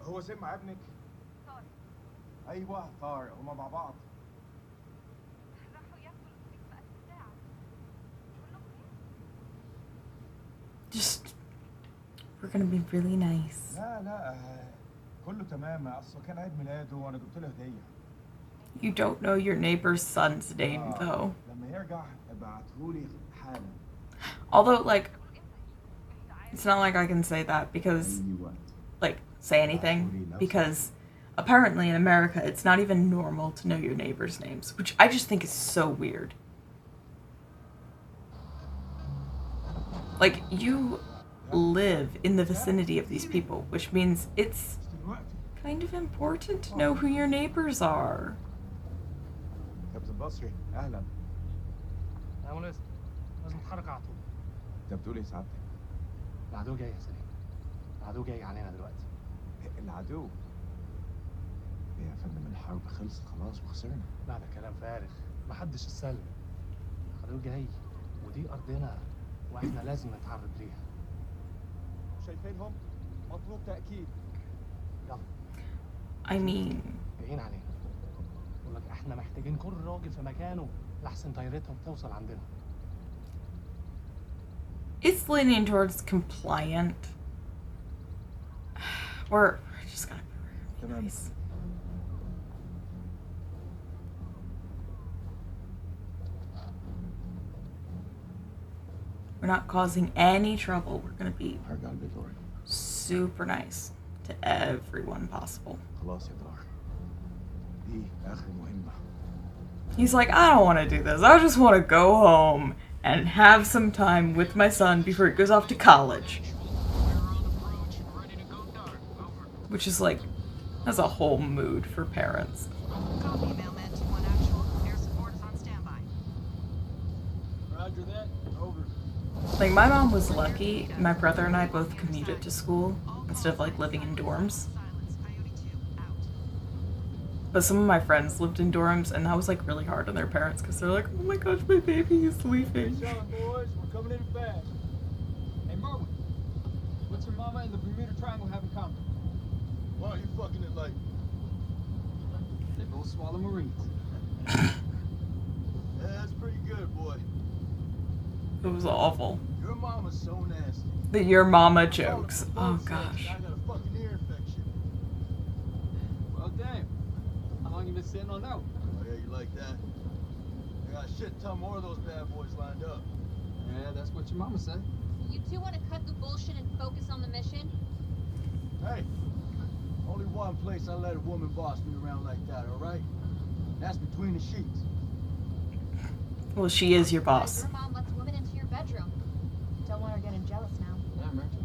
M: هو زين مع ابنك؟ ايوه طارق هما مع بعض.
A: Just, we're gonna be really nice.
M: لا لا كله تمام، اصله كان عيد ميلاده وانا جبت له هديه.
A: You don't know your neighbor's son's name, though.
M: لما يرجع ابعتهولي حالا.
A: Although, like, it's not like I can say that because, like, say anything, because apparently in America it's not even normal to know your neighbor's names, which I just think is so weird. Like, you live in the vicinity of these people, which means it's kind of important to know who your neighbors are.
M: كابتن بصري اهلا.
N: لازم اتحرك على طول.
I: انت بتقول ايه سعادتك؟
M: العدو جاي يا سليم. العدو جاي علينا دلوقتي.
I: العدو؟ ايه يا فندم، الحرب خلصت خلاص وخسرنا.
M: لا ده كلام فارغ، محدش اتسلم. العدو جاي ودي ارضنا واحنا لازم نتعرض ليها.
F: شايفينهم؟ مطلوب تأكيد.
M: يلا.
A: I mean,
M: جايين علينا. بقول لك احنا محتاجين كل راجل في مكانه لحسن طيارتهم توصل عندنا.
A: it's leaning towards compliant. We're just gonna be really nice. We're not causing any trouble. We're gonna be
I: هرجع البيت دوري.
A: super nice to everyone possible.
I: خلاص يا دار. دي آخر مهمة.
A: He's like, I don't want to do this. I just want to go home and have some time with my son before he goes off to college. Which is like, that's a whole mood for parents.
F: Copy, mailman 2-1 actual. Air support is on standby. Roger that. Over.
A: Like, my mom was lucky. My brother and I both commuted to school instead of like living in dorms. But some of my friends lived in dorms, and that was like really hard on their parents because they're like, oh my gosh, my baby is leaving.
F: Hey, boys, we're coming in fast. Hey, Merwin, what's your mama and the Bermuda Triangle have in common?
L: Why are you fucking it like?
F: They both swallow Marines.
L: Yeah, that's pretty good, boy.
A: It was awful.
L: Your mama's so nasty.
A: The your mama jokes. Oh gosh.
L: I got a fucking ear infection.
F: Well, damn. How long you been sitting on that one?
L: Oh yeah, you like that? I got a shit ton more of those bad boys lined up.
F: Yeah, that's what your mama said.
J: You two want to cut the bullshit and focus on the mission?
L: Hey, only one place I let a woman boss me around like that, alright? That's between the sheets.
A: Well, she is your boss.
J: Your mom lets women into your bedroom. Don't want her getting jealous now.
F: Damn, Rachel.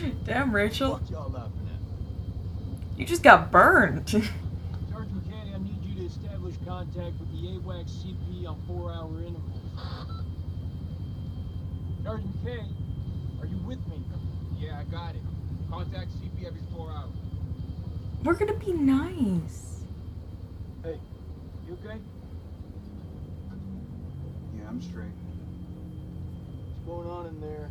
L: Hey,
A: Damn, Rachel.
L: what y'all laughing at?
A: You just got burned.
F: Sergeant McCanny, I need you to establish contact with the AWACS CP on 4-hour intervals. Sergeant McCanny, are you with me? Yeah, I got it. Contact CP every 4 hours.
A: We're gonna be nice.
F: Hey, you okay?
I: Yeah, I'm straight.
F: What's going on in there?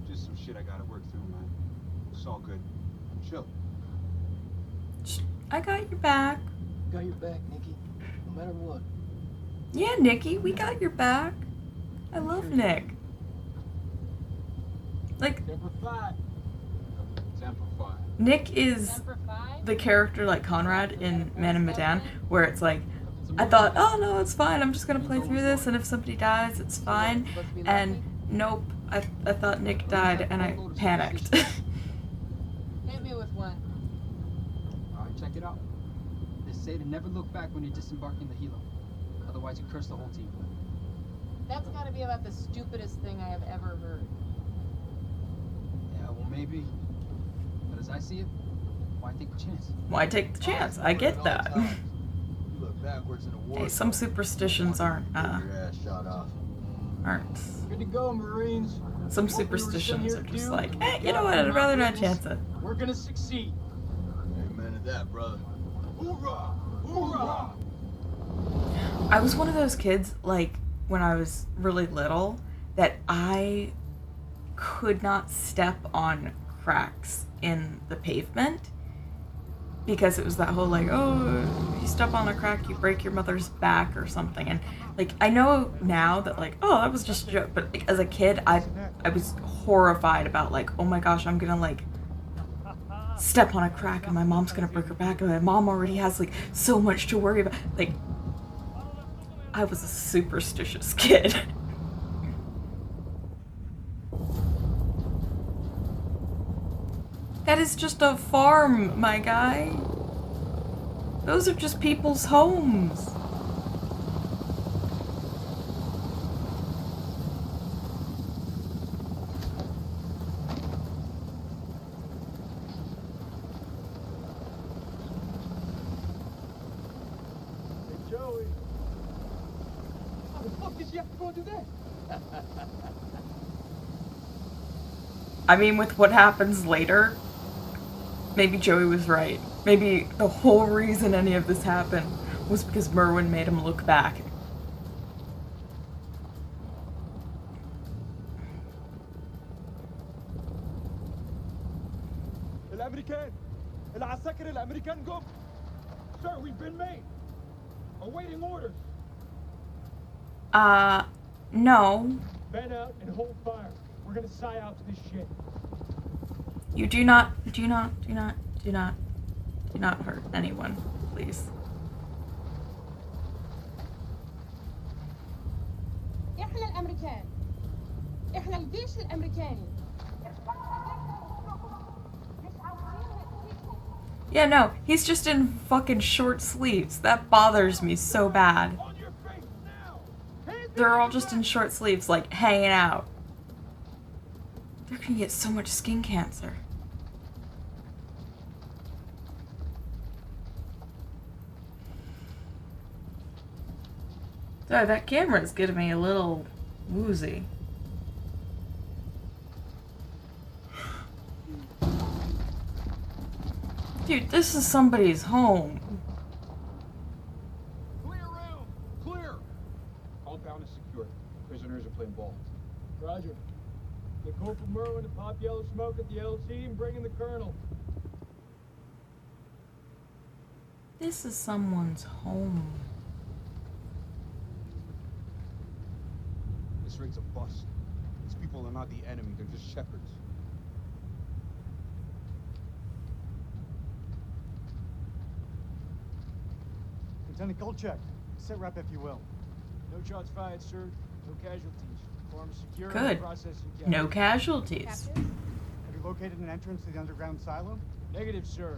I: Just some shit I gotta work through, man. It's all good. Chill.
A: I got your back.
F: Got your back, Nikki. No matter what.
A: Yeah, Nikki, we got your back. I love Nick. Like,
F: Semper Fi.
I: Semper Fi.
A: Nick is the character like Conrad in Man and Medan, where it's like, I thought, oh no, it's fine, I'm just gonna play through this, and if somebody dies, it's fine. And nope, I thought Nick died, and I panicked.
J: Hit me with one.
K: Alright, check it out. They say to never look back when you're disembarking the helo. Otherwise you curse the whole team.
J: That's gotta be about the stupidest thing I have ever heard.
K: Yeah, well maybe. But as I see it, why take the chance?
A: Why take the chance? I get that.
L: You look backwards in a war.
A: Hey, some superstitions aren't
L: Your ass shot off.
F: Good to go, Marines.
A: Some
F: What we were sent
A: superstitions
F: here
A: are
F: to
A: just
F: do,
A: like, hey,
F: we
A: you know
F: got
A: what,
F: it.
A: I'd rather not chance it.
F: We're gonna succeed.
L: Amen to that, brother. Hoorah! Hoorah!
A: I was one of those kids, like, when I was really little, that I could not step on cracks in the pavement because it was that whole, like, oh, if you step on a crack, you break your mother's back or something. And, like, I know now that, like, oh, that was just a joke. But, like, as a kid, I was horrified about, like, oh my gosh, I'm gonna, like, step on a crack and my mom's gonna break her back and my mom already has, like, so much to worry about. Like, I was a superstitious kid. That is just a farm, my guy. Those are just people's homes.
F: Hey, Joey. How the fuck did you have to go and do that?
A: I mean, with what happens later, maybe Joey was right. Maybe the whole reason any of this happened was because Merwin made him look back.
B: الأمريكان العساكر الأمريكان جم. Sir, we've been made. Awaiting orders.
A: No.
F: Bend out and hold fire. We're gonna sigh out to this shit.
A: You do not hurt anyone, please.
J: احنا الامريكان احنا الجيش الامريكاني
A: Yeah, no, he's just in fucking short sleeves. That bothers me so bad. They're all just in short sleeves, like, hanging out. They're gonna get so much skin cancer. Sorry, that camera's getting me a little woozy. Dude, this is somebody's home.
B: Clear room. Clear. Compound is secure. Prisoners are playing ball.
F: Roger. Get Corporal Merwin to pop yellow smoke at the LC and bring in the Colonel.
A: This is someone's home.
I: This raid's a bust. These people are not the enemy, they're just shepherds.
G: Lieutenant Kolchak, sit rep if you will.
F: No shots fired, sir. No casualties. Farm is secure.
A: Good.
F: Processing
A: No casualties.
G: Have you located an entrance to the underground silo?
F: Negative, sir.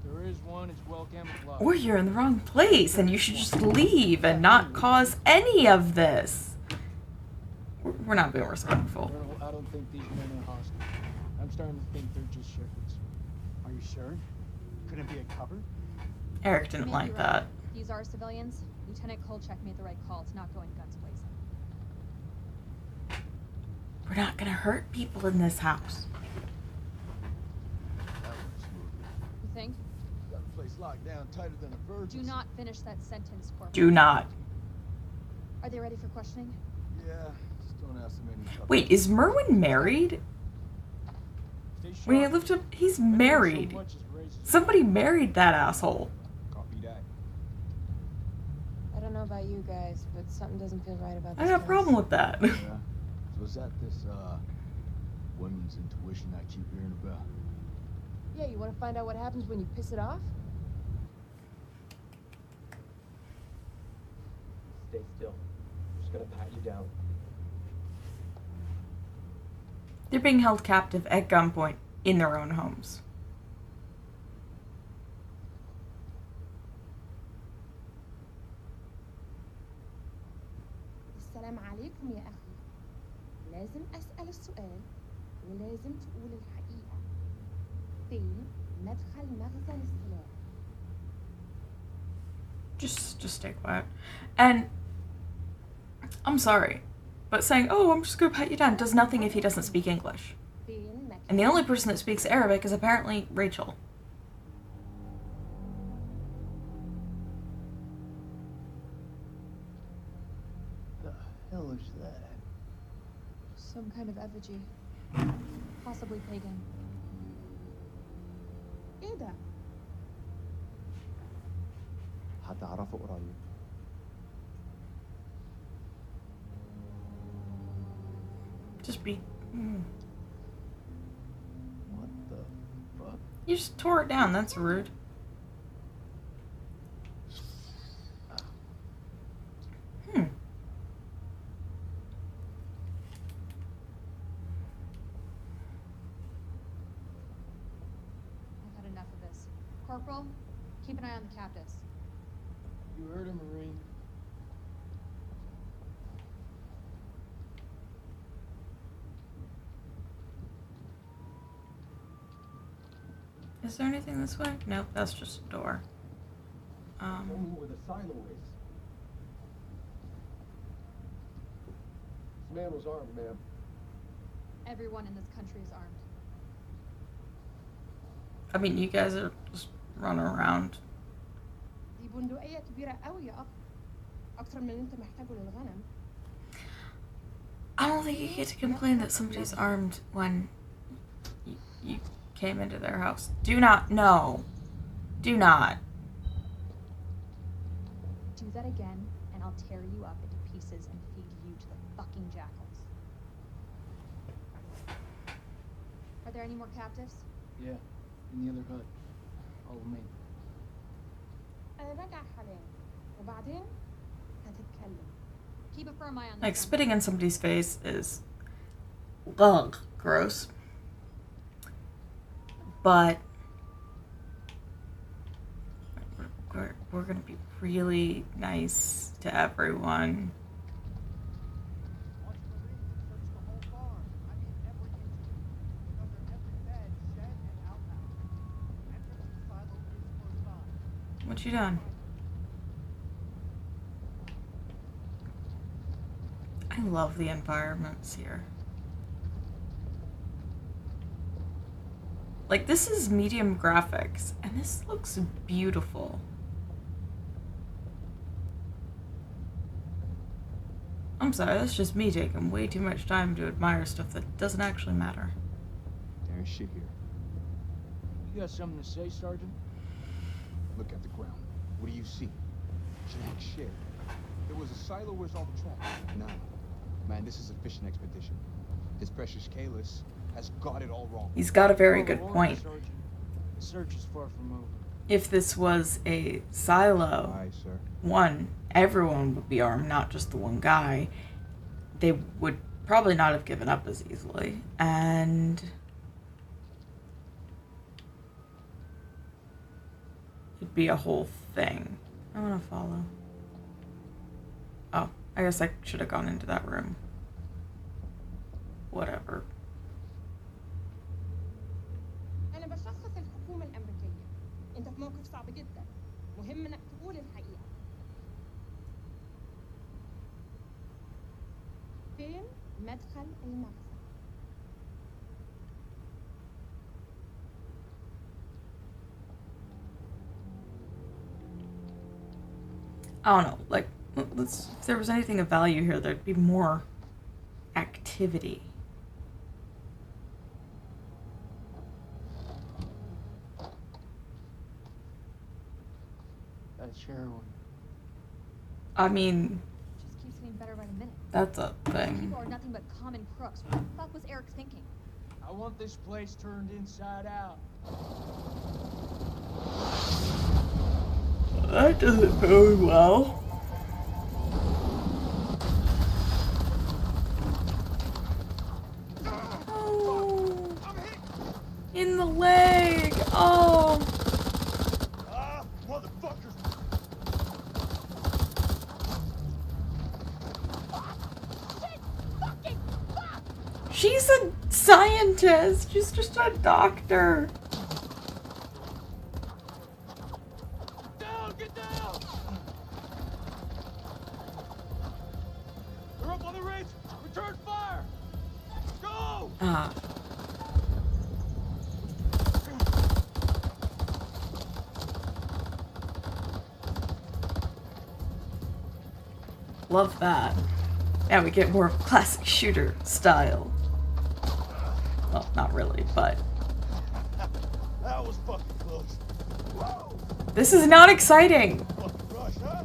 F: There is one. It's well camouflaged.
A: Or you're in the wrong place and you should just leave and not cause any of this. We're not being respectful.
F: Colonel, I don't think these men are hostile. I'm starting to think they're just shepherds.
G: Are you sure? Couldn't it be a cover?
A: Eric didn't
H: You may be
A: like
H: right.
A: that.
H: These are civilians. Lieutenant Kolchak made the right call to not go in guns blazing.
A: We're not gonna hurt people in this house.
L: That went smoothly.
H: You think?
L: Got the place locked down tighter than a virgin.
H: Do not finish that sentence, Corporal.
A: Do not.
H: Are they ready for questioning?
L: Yeah, just don't ask them any tough
A: Wait, is Merwin married?
F: Stay sharp.
A: When he looked up, he's married.
F: So much as racist.
A: Somebody married that asshole.
F: Copy that.
J: I don't know about you guys, but something doesn't feel right about
A: I
J: this
A: got a
J: place.
A: problem with that.
L: Yeah. So is that this, women's intuition I keep hearing about?
J: Yeah, you want to find out what happens when you piss it off?
N: Stay still. I'm just gonna pat you down.
A: They're being held captive at gunpoint in their own homes.
J: السلام عليكم يا أخي. لازم أسأل السؤال ولازم تقول الحقيقة. فين مدخل مخزن السلاح؟
A: Just stay quiet. And I'm sorry, but saying, "Oh, I'm just gonna pat you down," does nothing if he doesn't speak English.
J: فين مدخل
A: And the only person that speaks Arabic is apparently Rachel.
L: The hell is that?
H: Some kind of effigy. Possibly pagan.
J: إيه ده؟
I: هتعرفه قريب.
A: Just be.
L: What the fuck?
A: You just tore it down. That's rude. Hmm.
H: I've had enough of this. Corporal, keep an eye on the captives.
F: You heard him, Marine.
A: Is there anything this way? Nope, that's just a door.
F: Tell me where the silo is.
M: man was armed, ma'am.
H: Everyone in this country is armed.
A: I mean, you guys are just running around.
J: دي بندقية كبيرة قوي يا أخ. أكتر من اللي أنت محتاجه للغنم.
A: I don't think you get to complain that somebody's armed when you came into their house. Do not. No. Do not.
H: Do that again, and I'll tear you up into pieces and feed you to the fucking jackals. Are there any more captives?
K: Yeah, in the other hut. All of me.
J: راجع حاليا وبعدين هتتكلم.
H: Keep a firm eye on
A: Like,
H: this.
A: spitting in somebody's face is... ugh, gross. But... we're gonna be really nice to everyone.
G: Once released, search the whole farm. I mean every inch of it. Cover every bed, shed, and outhouse. Entrance to the silo is close by.
A: What you done? I love the environments here. Like, this is medium graphics, and this looks beautiful. I'm sorry, that's just me taking way too much time to admire stuff that doesn't actually matter.
L: There ain't shit here.
F: You got something to say, Sergeant?
I: Look at the ground. What do you see? Jack shit. There was a silo. Where's all the trash? None. Man, this is a fishing expedition. This precious Kalis has got it all wrong.
A: He's got a very
F: Well,
A: good
F: hold on,
A: point.
F: Sergeant. The search is far from over.
A: If this was a silo,
I: Aye, sir.
A: one, everyone would be armed, not just the one guy. They would probably not have given up as easily. And it'd be a whole thing. I want to follow. Oh, I guess I should have gone into that room. Whatever.
J: أنا بشخص الحكومة الأمريكية. أنت في موقف صعب جدا. مهم إنك تقول الحقيقة. فين مدخل المخزن؟
A: I don't know, like, if there was anything of value here, there'd be more activity.
F: That's heroin.
A: I mean,
H: Just keeps getting better by the minute.
A: that's a
H: These
A: thing.
H: people are nothing but common crooks. What the fuck was Eric thinking?
F: I want this place turned inside out.
A: That doesn't bode well. Oh, in the leg. Oh.
E: Ah, motherfuckers!
A: She's a scientist. She's just a doctor.
F: Down! Get down! They're up on the ridge! Return fire! Go!
A: Ah. Love that. Now we get more classic shooter style. Well, not really, but
E: That was fucking close. Whoa!
A: this is not exciting.
E: Fucking rush, huh?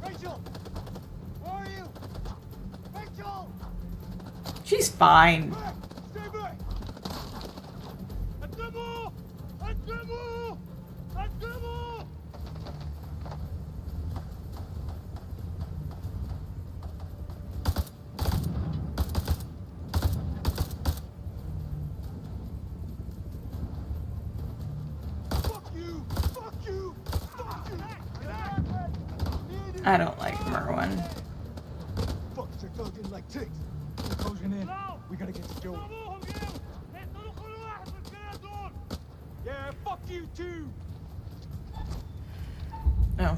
F: Rachel! Where are you? Rachel!
A: She's fine.
F: Back! Stay back! Atemo! Atemo! Atemo! Fuck you! Fuck you! Fuck you!
A: I don't like Merwin.
E: Fuckers are dug in like ticks.
F: They're closing in. We gotta get to Joey. Yeah, fuck you too!
A: Oh.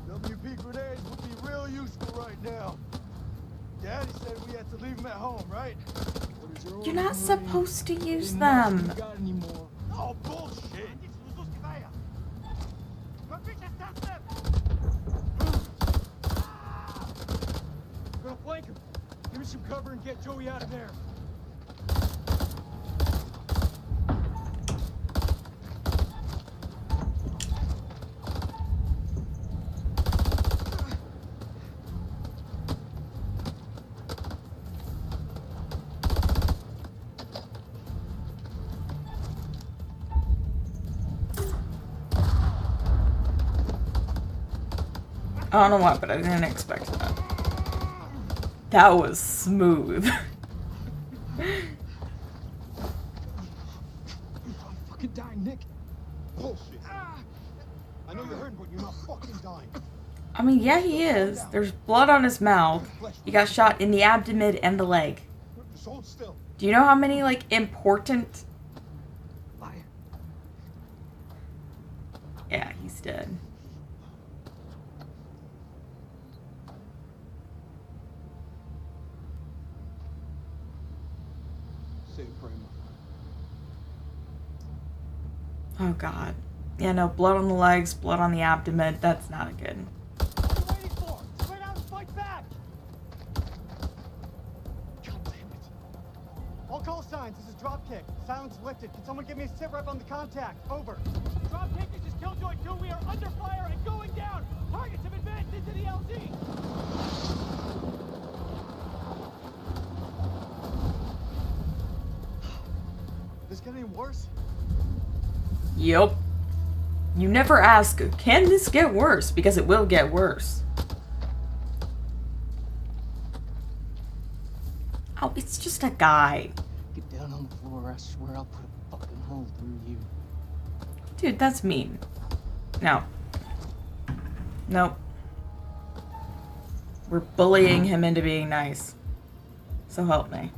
E: WP grenades would be real
F: useful right now. Daddy said we had to leave him at home, right?
A: You're not supposed to use them.
F: Got any more? Oh, bullshit! Gonna flank him. Give me some cover and get Joey out of there.
A: I don't know why, but I didn't expect that. That was smooth.
F: I'm fucking dying, Nick. Bullshit. I know you're hurting, but you're not fucking dying.
A: I mean, yeah, he is. There's blood on his mouth. He got shot in the abdomen and the leg.
F: Just hold still.
A: Do you know how many, like, important...
F: Liar.
A: Yeah, he's dead.
F: Say a prayer,
A: Oh, God. Yeah, no, blood on the legs, blood on the abdomen. That's not good.
G: What are you waiting for? Straight out and fight back! God damn it. All call signs, this is dropkick. Silence lifted. Can someone give me a sit rep on the contact? Over.
F: Dropkick, this is Killjoy 2. We are under fire and going down. Targets have advanced into the LZ.
G: This get any worse?
A: Yup. You never ask, can this get worse? Because it will get worse. Oh, it's just a guy.
K: Get down on the floor, I swear I'll put a fucking hole through you.
A: Dude, that's mean. No. Nope. We're bullying him into being nice. So help me.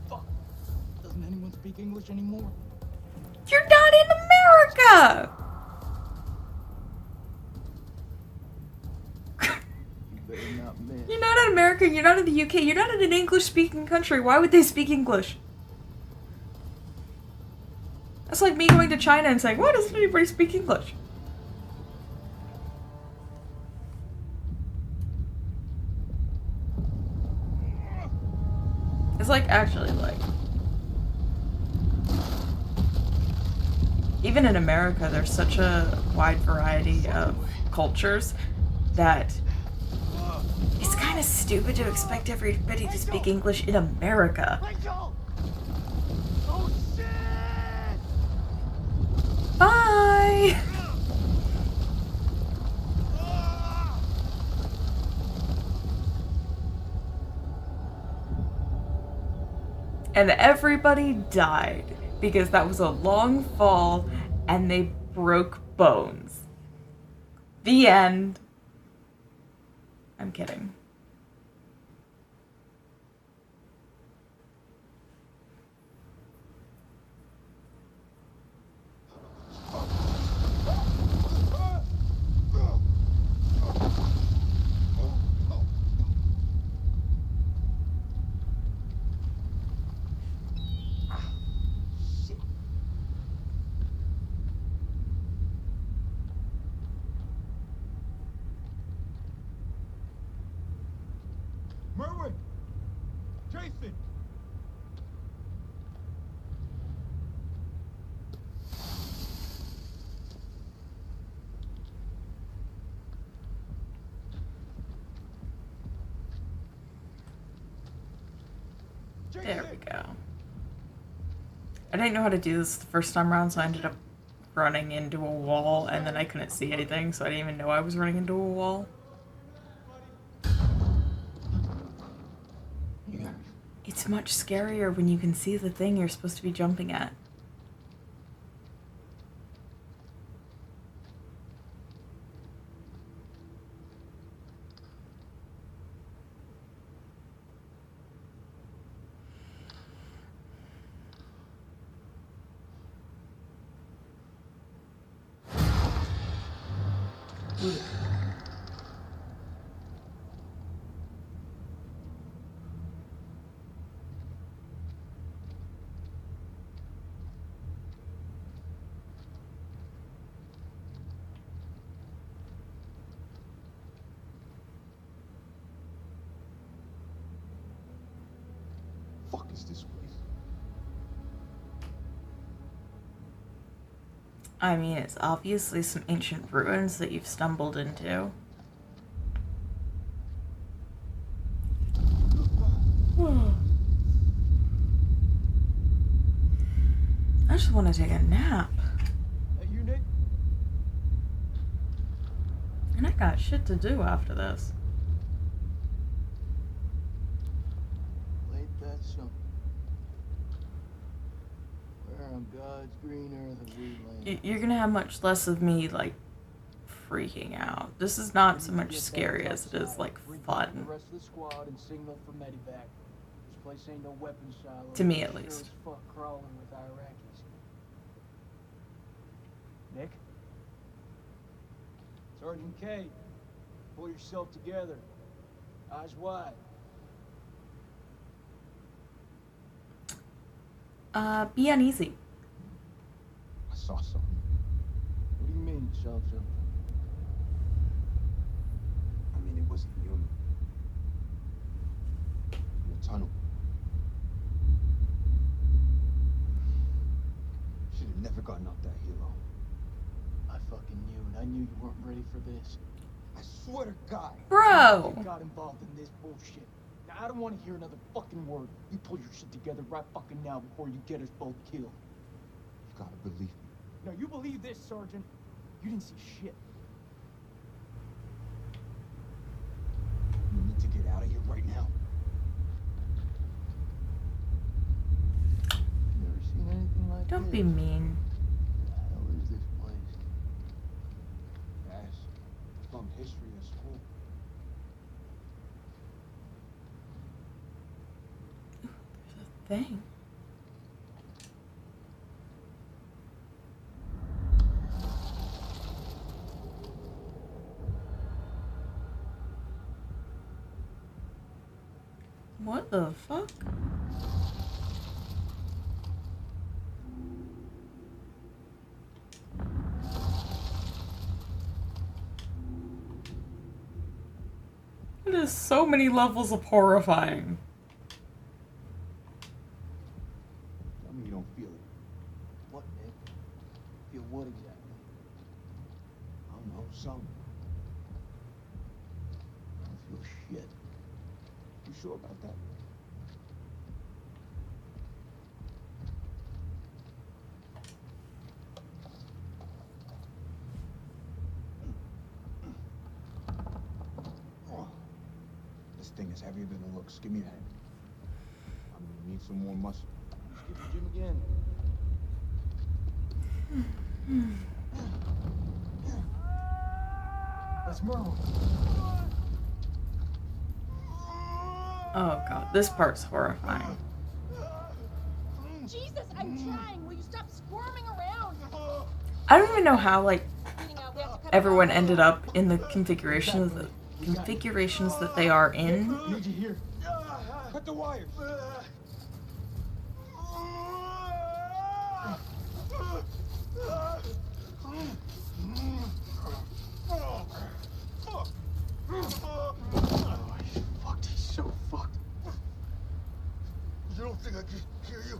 K: Fuck. Doesn't anyone speak English anymore?
A: You're not in America! You're not in America, you're not in the UK, you're not in an English-speaking country. Why would they speak English? That's like me going to China and saying, why doesn't anybody speak English? It's like, actually, like... Even in America, there's such a wide variety of cultures that it's kind of stupid to expect everybody to speak English in America.
F: Oh, shit!
A: Bye! And everybody died because that was a long fall and they broke bones. The end. I'm kidding.
F: Merwin! Jason!
A: There we go. I didn't know how to do this the first time around, so I ended up running into a wall, and then I couldn't see anything, so I didn't even know I was running into a wall. It's much scarier when you can see the thing you're supposed to be jumping at. Ooh.
I: is this place?
A: I mean, it's obviously some ancient ruins that you've stumbled into. I just want to take a nap.
F: Hey, you, Nick?
A: And I got shit to do after this.
F: Ain't that something? Where on God's green earth have we landed?
A: You're gonna have much less of me, like, freaking out. This is not so much scary as it is, like, fun.
F: The rest of the squad and signal for medevac. This place ain't no weapon silo.
A: To me, at
F: Sure
A: least.
F: as fuck crawling with Iraqis. Nick? Sergeant K, pull yourself together. Eyes wide.
A: Be uneasy.
I: I saw something.
F: What do you mean, you saw something?
I: I mean, it wasn't human. In the tunnel. Should have never gotten up that helo.
F: I fucking knew it. I knew you weren't ready for this.
I: I swear to God.
A: Bro!
F: You got involved in this bullshit. Now, I don't want to hear another fucking word. You pull your shit together right fucking now before you get us both killed.
I: You gotta believe me.
F: No, you believe this, Sergeant. You didn't see shit.
I: You need to get out of here right now.
F: Never seen anything like
A: Don't
F: this.
A: be mean.
F: What the hell is this place?
I: Yes. From history at school.
A: There's a thing. What the fuck? It is so many levels of horrifying.
I: Tell me you don't feel it.
F: What, Nick? Feel what exactly?
I: I don't know, something.
F: I don't feel shit.
I: You sure about that? This thing is heavier than it looks. Give me that. I'm gonna need some more muscle.
F: Skip the gym again. Let's move.
A: Oh god, this part's horrifying.
J: Jesus, I'm trying. Will you stop squirming around?
A: I don't even know how, like,
J: Bleeding out. We have to cut
A: everyone
J: it
A: ended up in the configurations that they are in.
F: Need you here.
I: Cut the wires.
F: Oh, he's fucked. He's so fucked.
L: You don't think I can hear you?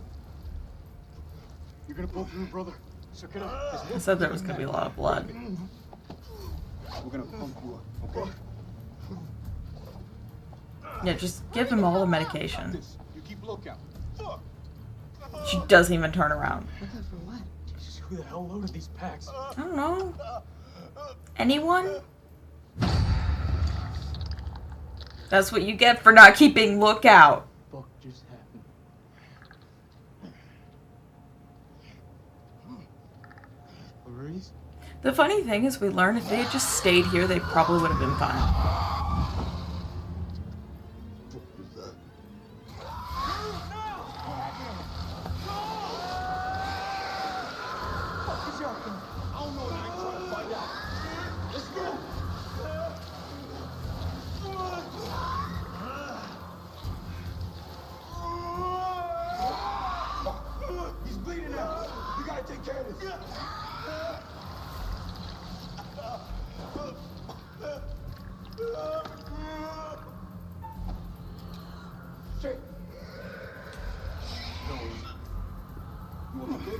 F: You're gonna pull through, brother. Suck it up.
A: I said there was gonna be a lot of blood.
I: We're gonna pump you up, okay?
A: Yeah, just give him all the medication.
I: This. You keep lookout.
A: She doesn't even turn around.
J: Looking for what?
F: Jesus, who the hell loaded these packs?
A: I don't know. Anyone? That's what you get for not keeping lookout.
F: Fuck just happened. Maurice?
A: The funny thing is we learned if they had just stayed here, they probably would have been fine.
I: He's bleeding out. You gotta take care of this. Shit.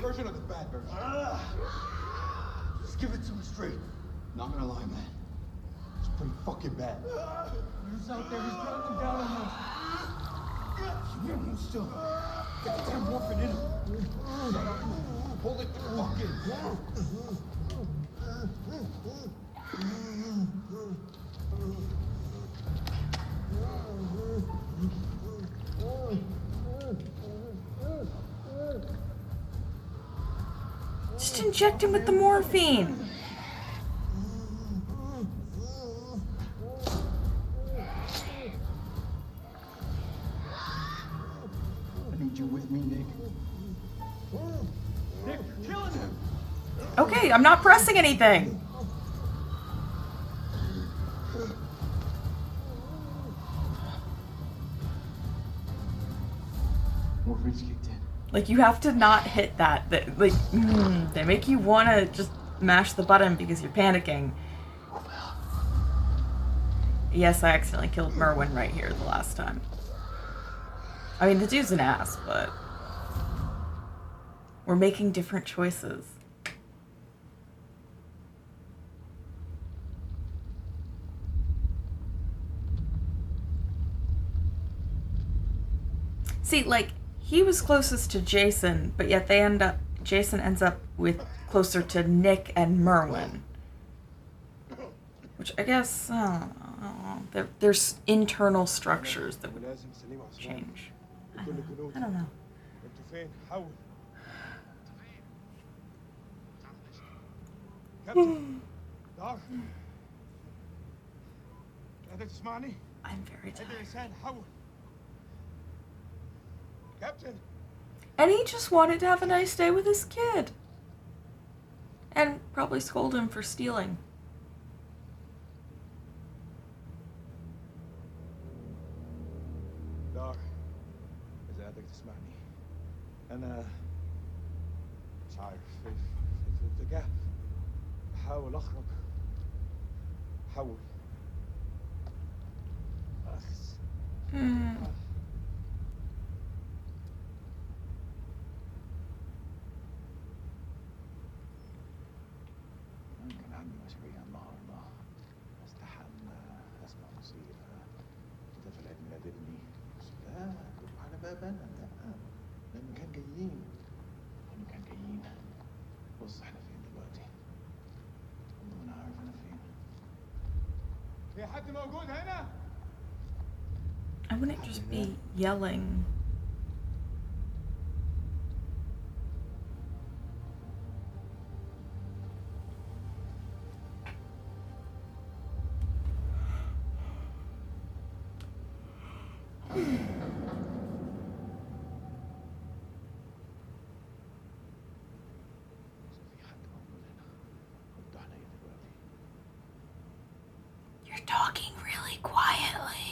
I: version or the bad version?
L: Just give it to me straight.
I: Not gonna lie, man. It's pretty fucking bad.
F: Who's out there? He's driving down on us.
I: Yeah, hold still. Get the damn morphine in him. Hold it the fuck in.
A: Just inject him with the morphine.
L: I need you with me, Nick.
F: Nick, you're killing him.
A: Okay, I'm not pressing anything.
L: Morphine's kicked in.
A: Like, you have to not hit that. Like, they make you want to just mash the button because you're panicking. Yes, I accidentally killed Merwin right here the last time. I mean, the dude's an ass, but we're making different choices. See, like, he was closest to Jason, but yet Jason ends up with closer to Nick and Merwin. Which I guess, I don't know. There's internal structures that would change. I don't know. I'm very tired.
I: Captain!
A: And he just wanted to have a nice day with his kid. And probably scold him for stealing.
I: دار إذا قادر تسمعني أنا مش عارف في اتجاه بحاول أخرج بحاول أخس
L: كان عندي مشاريع النهارده استحمى اسمع موسيقى احتفل عيد ميلاد ابني بس لا روح على باب انا لا لما كان جايين بص احنا فين دلوقتي والله انا عارف انا فين
I: في حد موجود هنا؟
A: I wouldn't just be yelling. You're talking really quietly.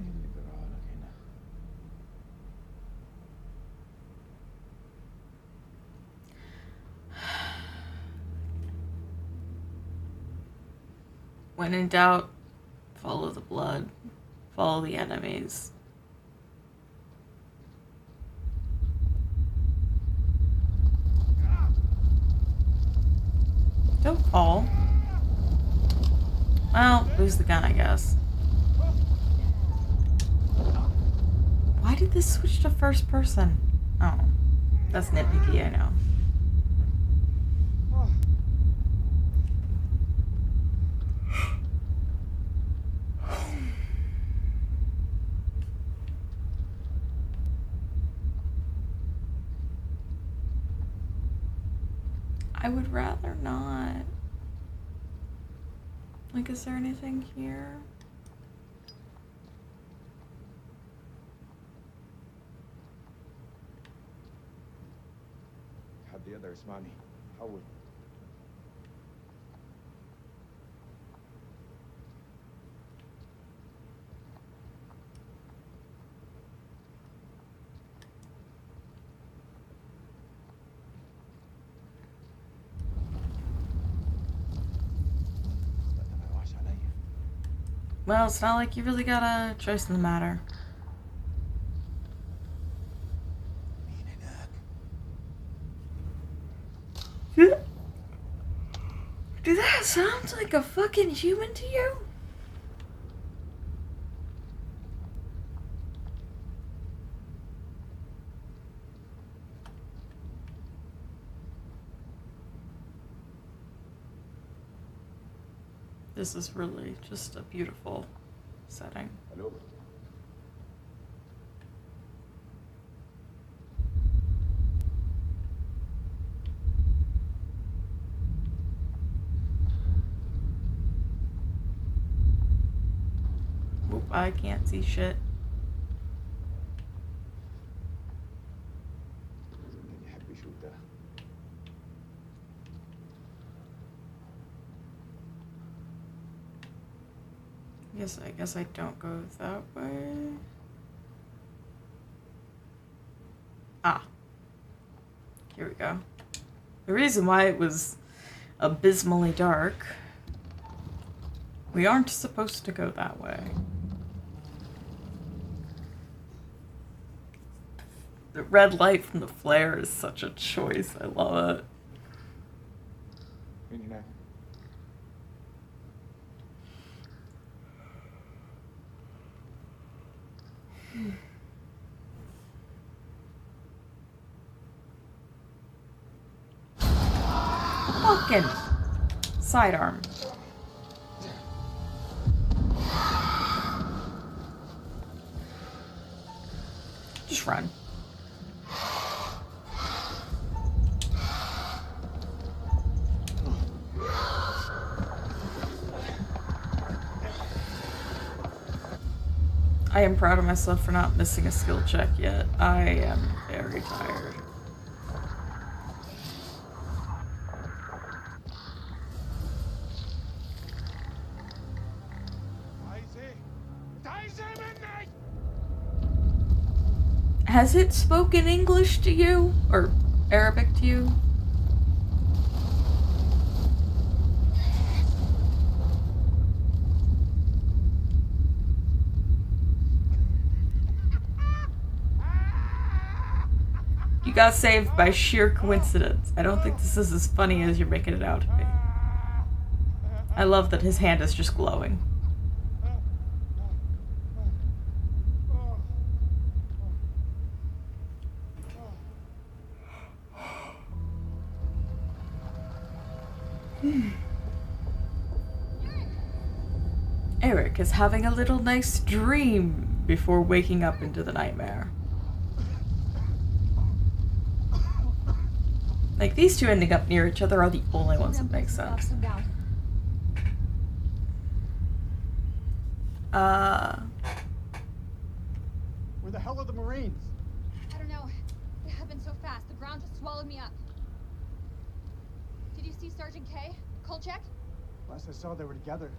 L: اللي جرالك هنا
A: When in doubt, follow the blood. Follow the enemies. Don't fall. Well, lose the gun, I guess. Why did this switch to first person? Oh, that's nitpicky, I know. I would rather not. Like, is there anything here?
I: حد يقدر يسمعني حول
A: Well, it's not like you really got a choice in the matter. Do that sound like a fucking human to you? This is really just a beautiful setting.
B: Hello.
A: Oop, I can't see shit. I guess I don't go that way. Ah. Here we go. The reason why it was abysmally dark. We aren't supposed to go that way. The red light from the flare is such a choice. I love it. Fucking sidearm. Just run. I am proud of myself for not missing a skill check yet. I am very tired. Has it spoken English to you? Or Arabic to you? You got saved by sheer coincidence. I don't think this is as funny as you're making it out to be. I love that his hand is just glowing. Eric is having a little nice dream before waking up into the nightmare. Like, these two ending up near each other are the only ones that make sense.
G: Where the hell are the Marines?
J: I don't know. It happened so fast. The ground just swallowed me up. Did you see Sergeant K? Kolchak?
G: Last I saw, they were together.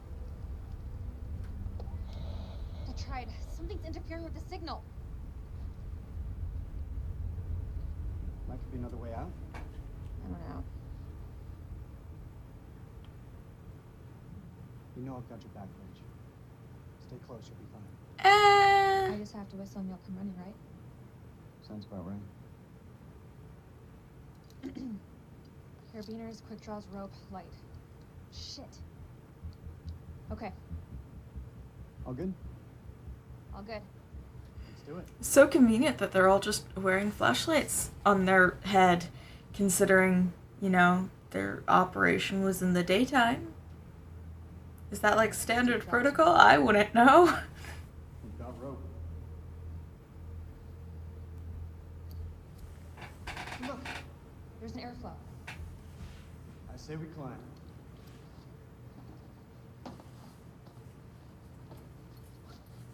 J: I tried. Something's interfering with the signal.
G: Might could be another way out.
J: I don't know.
G: You know I've got your back, Rich. Stay close, you'll be fine.
J: I just have to whistle and you'll come running, right?
G: Sounds about right.
J: Carabiners, quick draws, rope, light. Shit. Okay.
G: All good?
J: All good.
G: Let's do it.
A: So convenient that they're all just wearing flashlights on their head, considering, you know, their operation was in the daytime. Is that like standard protocol? I wouldn't know.
G: We've got rope.
J: Look, there's an airflow.
G: I say we climb.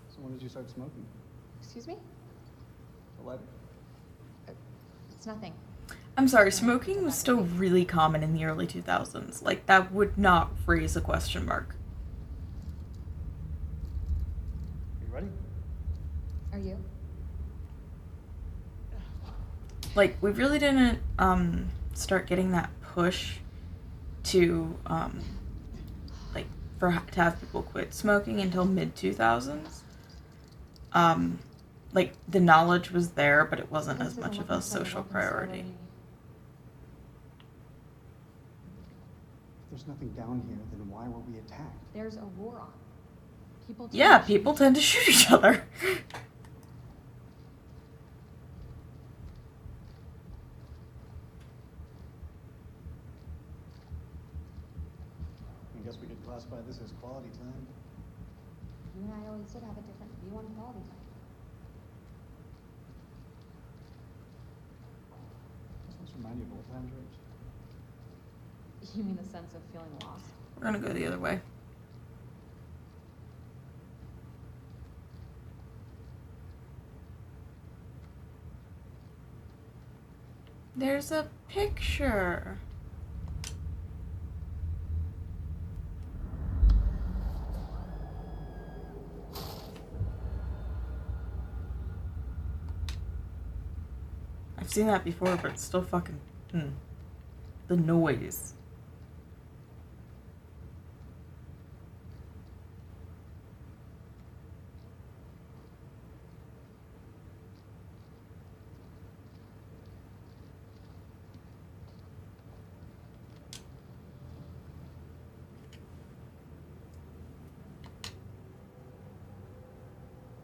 G: So when did you start smoking?
J: Excuse me?
G: The lighter.
J: It's nothing.
A: I'm sorry, smoking was still really common in the early 2000s. Like, that would not raise a question mark.
G: You ready?
J: Are you?
A: Like, we really didn't start getting that push to like to have people quit smoking until mid-2000s. Like, the knowledge was there, but it wasn't as much of a social priority.
G: If there's nothing down here, then why were we attacked?
H: There's a war on. People
A: People tend to shoot each other.
G: I guess we could classify this as quality time.
H: You and I always did have a different view on quality time.
G: Does this remind you of old times, Rich?
H: You mean the sense of feeling lost?
A: We're gonna go the other way. There's a picture. I've seen that before, but it's still fucking... The noise.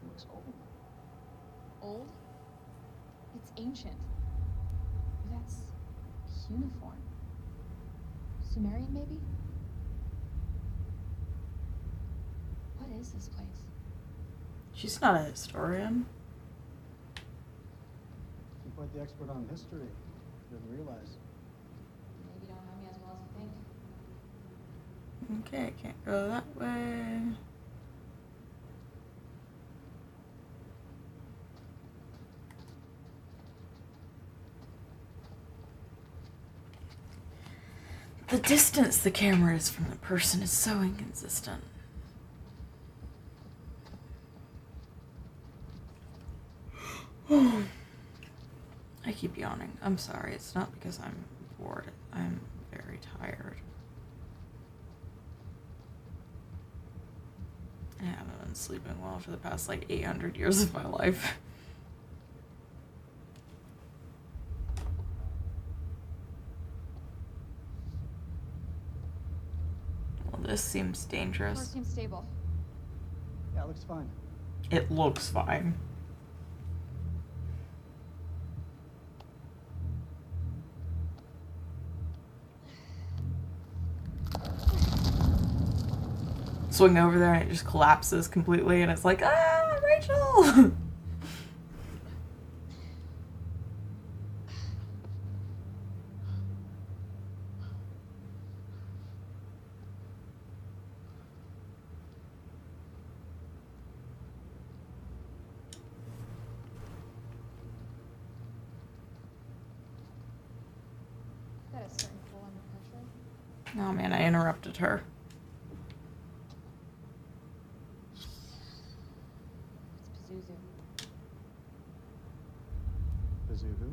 G: Looks old.
H: Old? It's ancient. That's cuneiform. Sumerian, maybe? What is this place?
A: She's not a historian.
G: You're quite the expert on history. Didn't realize.
H: Maybe you don't know me as well as you think.
A: Okay, can't go that way. The distance the camera is from the person is so inconsistent. I keep yawning. I'm sorry. It's not because I'm bored. I'm very tired. I haven't been sleeping well for the past like 800 years of my life. Well, this seems
H: Floor
A: dangerous.
H: seems stable.
G: Yeah, it looks fine.
A: It looks fine. Swing over there and it just collapses completely and it's like, ah, Rachel!
H: Got a certain pull under pressure.
A: Oh man, I interrupted her.
H: It's Pazuzu.
G: Pazuzu?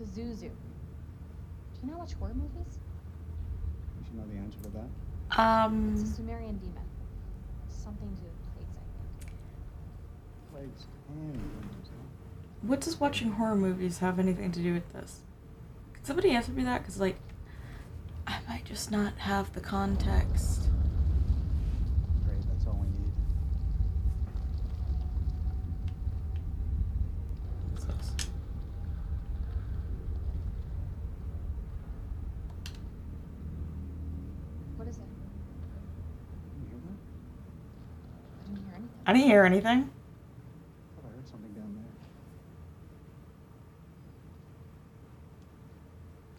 H: Pazuzu. Do you not watch horror movies?
G: You should know the answer to that.
H: It's a Sumerian demon. Something to do with plagues, I think.
G: Plagues and demons, huh?
A: What does watching horror movies have anything to do with this? Can somebody answer me that? Because, like, I might just not have the context.
G: Great, that's all we need.
A: What's this?
H: What is it?
G: You hear that?
H: I didn't hear anything.
A: I didn't hear anything.
G: I thought I heard something down there.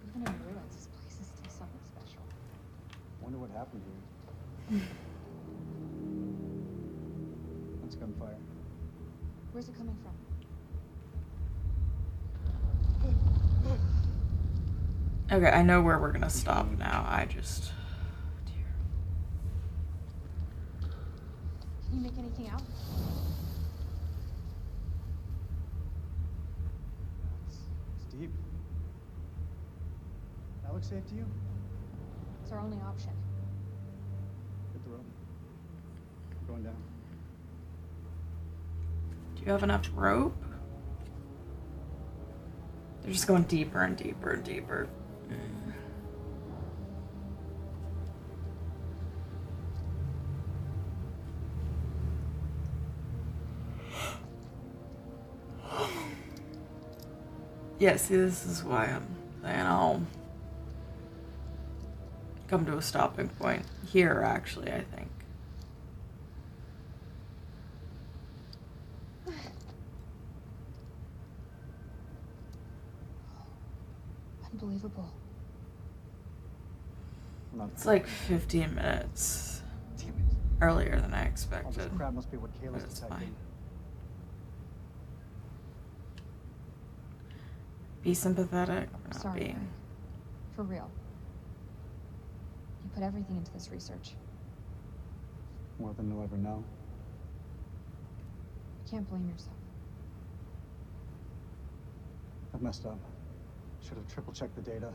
H: Even in ruins, this place is still something special.
G: Wonder what happened here. That's gunfire.
H: Where's it coming from?
A: Okay, I know where we're gonna stop now. I just... Dear.
H: Can you make anything out?
G: It's deep. That looks safe to you?
H: It's our only option.
G: room. I'm going down.
A: Do you have enough rope? They're just going deeper and deeper and deeper. Yeah, see, this is why I'm saying I'll come to a stopping point here, actually, I think.
H: Unbelievable.
A: It's like 15 minutes earlier than I
G: All
A: expected.
G: this crap must be what
A: But
G: Kayla's
A: it's
G: detecting.
A: fine. Be sympathetic. We're not
H: Sorry,
A: being.
H: Eric. For real. You put everything into this research.
G: More than you'll ever know.
H: You can't blame yourself.
G: I've messed up. Should have triple-checked the data.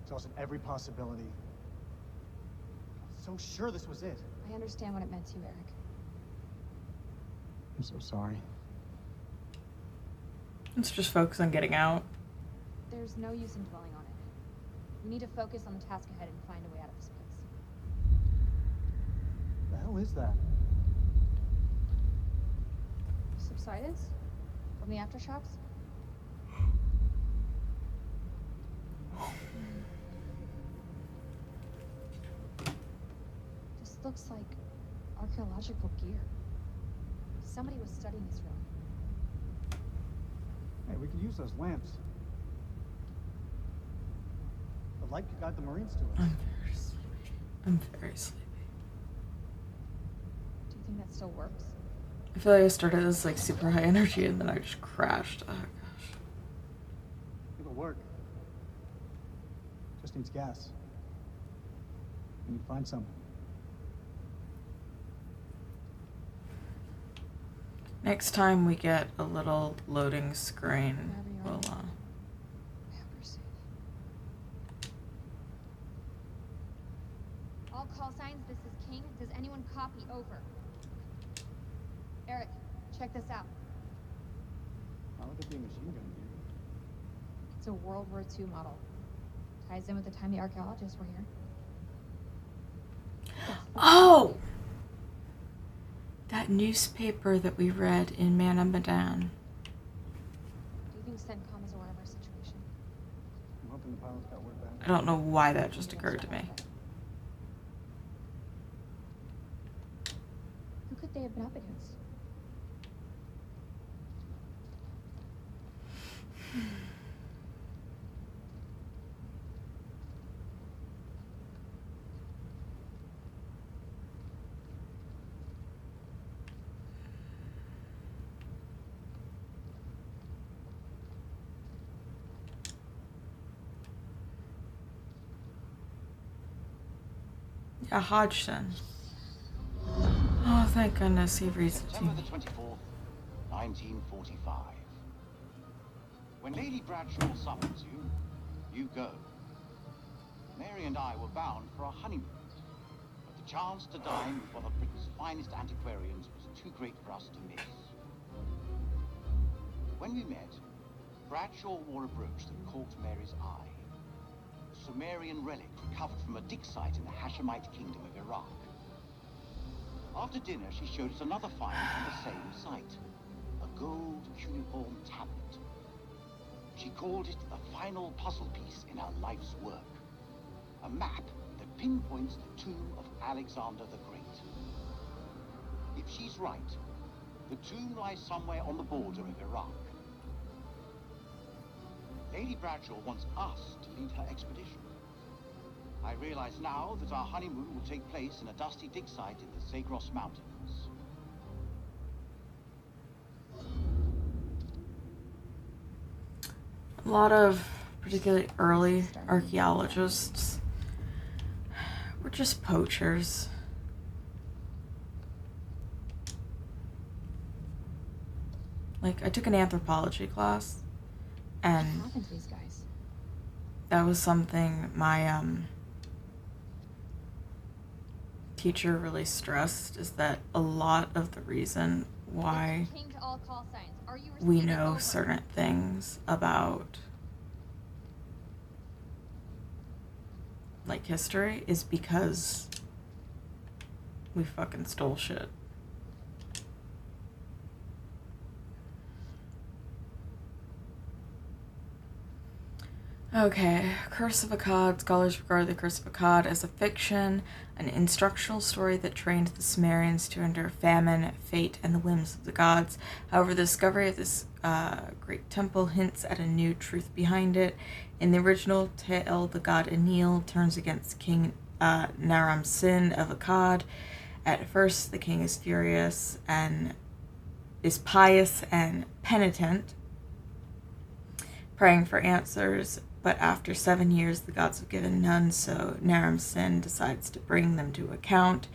G: Exhausted every possibility. I was so sure this was it.
H: I understand what it meant to you, Eric.
G: I'm so sorry.
A: Let's just focus on getting out.
H: There's no use in dwelling on it. We need to focus on the task ahead and find a way out of this place.
G: The hell is that?
H: Subsidence? From the aftershocks? This looks like archaeological gear. Somebody was studying this room.
G: Hey, we could use those lamps. The light could guide the Marines to us.
A: I'm very sleepy.
H: Do you think that still works?
A: I feel like I started this like super high energy and then I just crashed. Oh gosh.
G: It'll work. Just needs gas. We need to find some.
A: Next time we get a little loading screen, we'll
J: All call signs, this is King. Does anyone copy? Over.
H: Eric, check this out.
G: Not like it be a machine gun here.
H: It's a World War II model. Ties in with the time the archaeologists were here.
A: Oh! That newspaper that we read in Man of Medan.
H: Do you think CENTCOM is aware of our situation?
G: I'm hoping the pilots got word back.
A: I don't know why that just occurred to me.
H: Who could they have been up against?
A: Yeah, Hodgson. Oh, thank goodness he reads it to
O: September
A: me.
O: the 24th, 1945. When Lady Bradshaw summons you, you go. Mary and I were bound for a honeymoon, but the chance to dine with one of Britain's finest antiquarians was too great for us to miss. When we met, Bradshaw wore a brooch that caught Mary's eye. A Sumerian relic recovered from a dig site in the Hashemite kingdom of Iraq. After dinner, she showed us another find from the same site, a gold cuneiform tablet. She called it the final puzzle piece in her life's work, a map that pinpoints the tomb of Alexander the Great. If she's right, the tomb lies somewhere on the border of Iraq. Lady Bradshaw wants us to lead her expedition. I realize now that our honeymoon will take place in a dusty dig site in the Zagros Mountains.
A: A lot of particularly early archaeologists were just poachers. Like, I took an anthropology class, and
H: What happened to these guys?
A: that was something my teacher really stressed is that a lot of the reason why
H: King to all call signs. Are you
A: we
H: receiving
A: know
H: over?
A: certain things about like history is because we fucking stole shit. Okay, Curse of Akkad. Scholars regard the Curse of Akkad as a fiction, an instructional story that trained the Sumerians to endure famine, fate, and the whims of the gods. However, the discovery of this great temple hints at a new truth behind it. In the original tale, the god Enlil turns against King Naram Sin of Akkad. At first, the king is furious and is pious and penitent, praying for answers. But after 7 years, the gods have given none, so Naram Sin decides to bring them to account.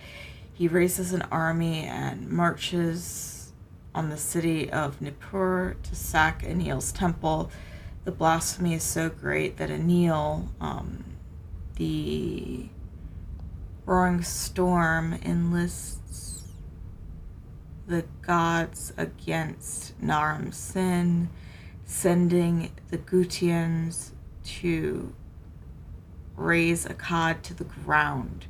A: He raises an army and marches on the city of Nippur to sack Enlil's temple. The blasphemy is so great that Enlil, the roaring storm, enlists the gods against Naram Sin, sending the Gutians to raze Akkad to the ground,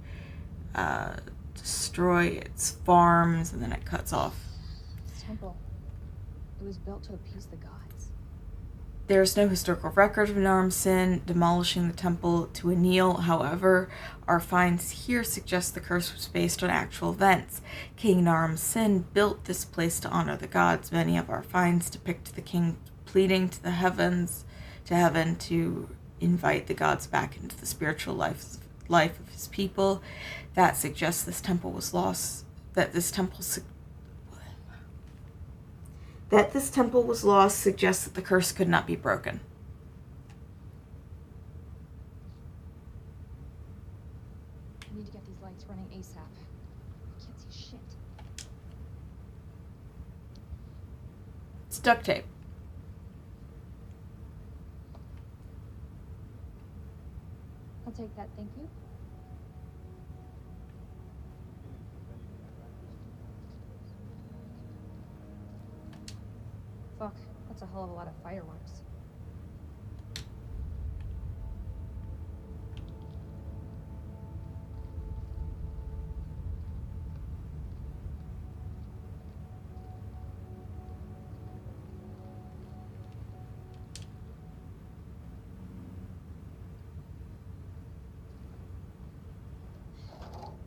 A: destroy its farms, and then it cuts off.
H: This temple, it was built to appease the gods.
A: There is no historical record of Naram Sin demolishing the temple to Enlil. However, our finds here suggest the curse was based on actual events. King Naram Sin built this place to honor the gods. Many of our finds depict the king pleading to the heaven to invite the gods back into the spiritual life of his people. That suggests this temple was lost. That this temple was lost suggests that the curse could not be broken.
H: We need to get these lights running ASAP. I can't see shit.
A: It's duct tape.
H: I'll take that, thank you. Fuck, that's a hell of a lot of fireworks.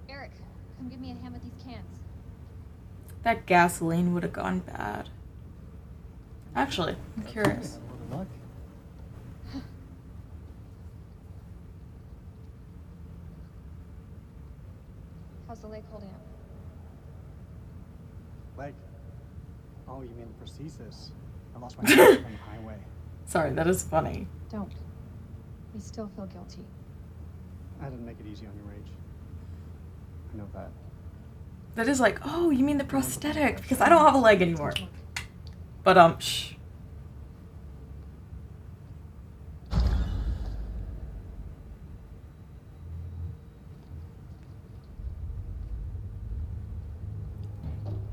H: Eric, come give me a hand with these cans.
A: That gasoline would have gone bad. Actually, I'm curious.
H: How's the lake holding up?
G: Lake? Oh, you mean the prosthesis? I lost my hand on the highway.
A: Sorry, that is funny.
H: Don't. We still feel guilty.
G: I didn't make it easy on your rage. I know that.
A: That is like, oh, you mean the prosthetic? Because I don't have a leg anymore. But, shh.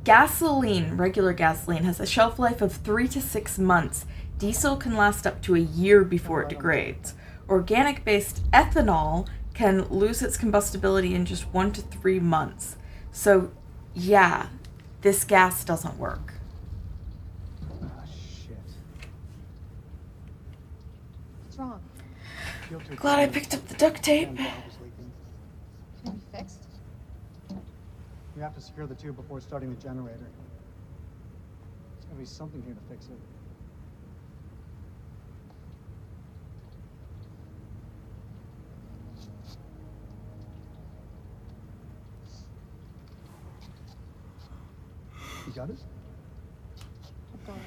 A: Gasoline, regular gasoline, has a shelf life of 3 to 6 months. Diesel can last up to a year before it degrades. Organic-based ethanol can lose its combustibility in just 1 to 3 months. So, yeah, this gas doesn't work.
G: Ah, shit.
H: What's wrong?
A: Glad I picked up the duct tape.
H: Can it be fixed?
G: We have to secure the tube before starting the generator. There's gotta be something here to fix it. You got it?
H: I've got it.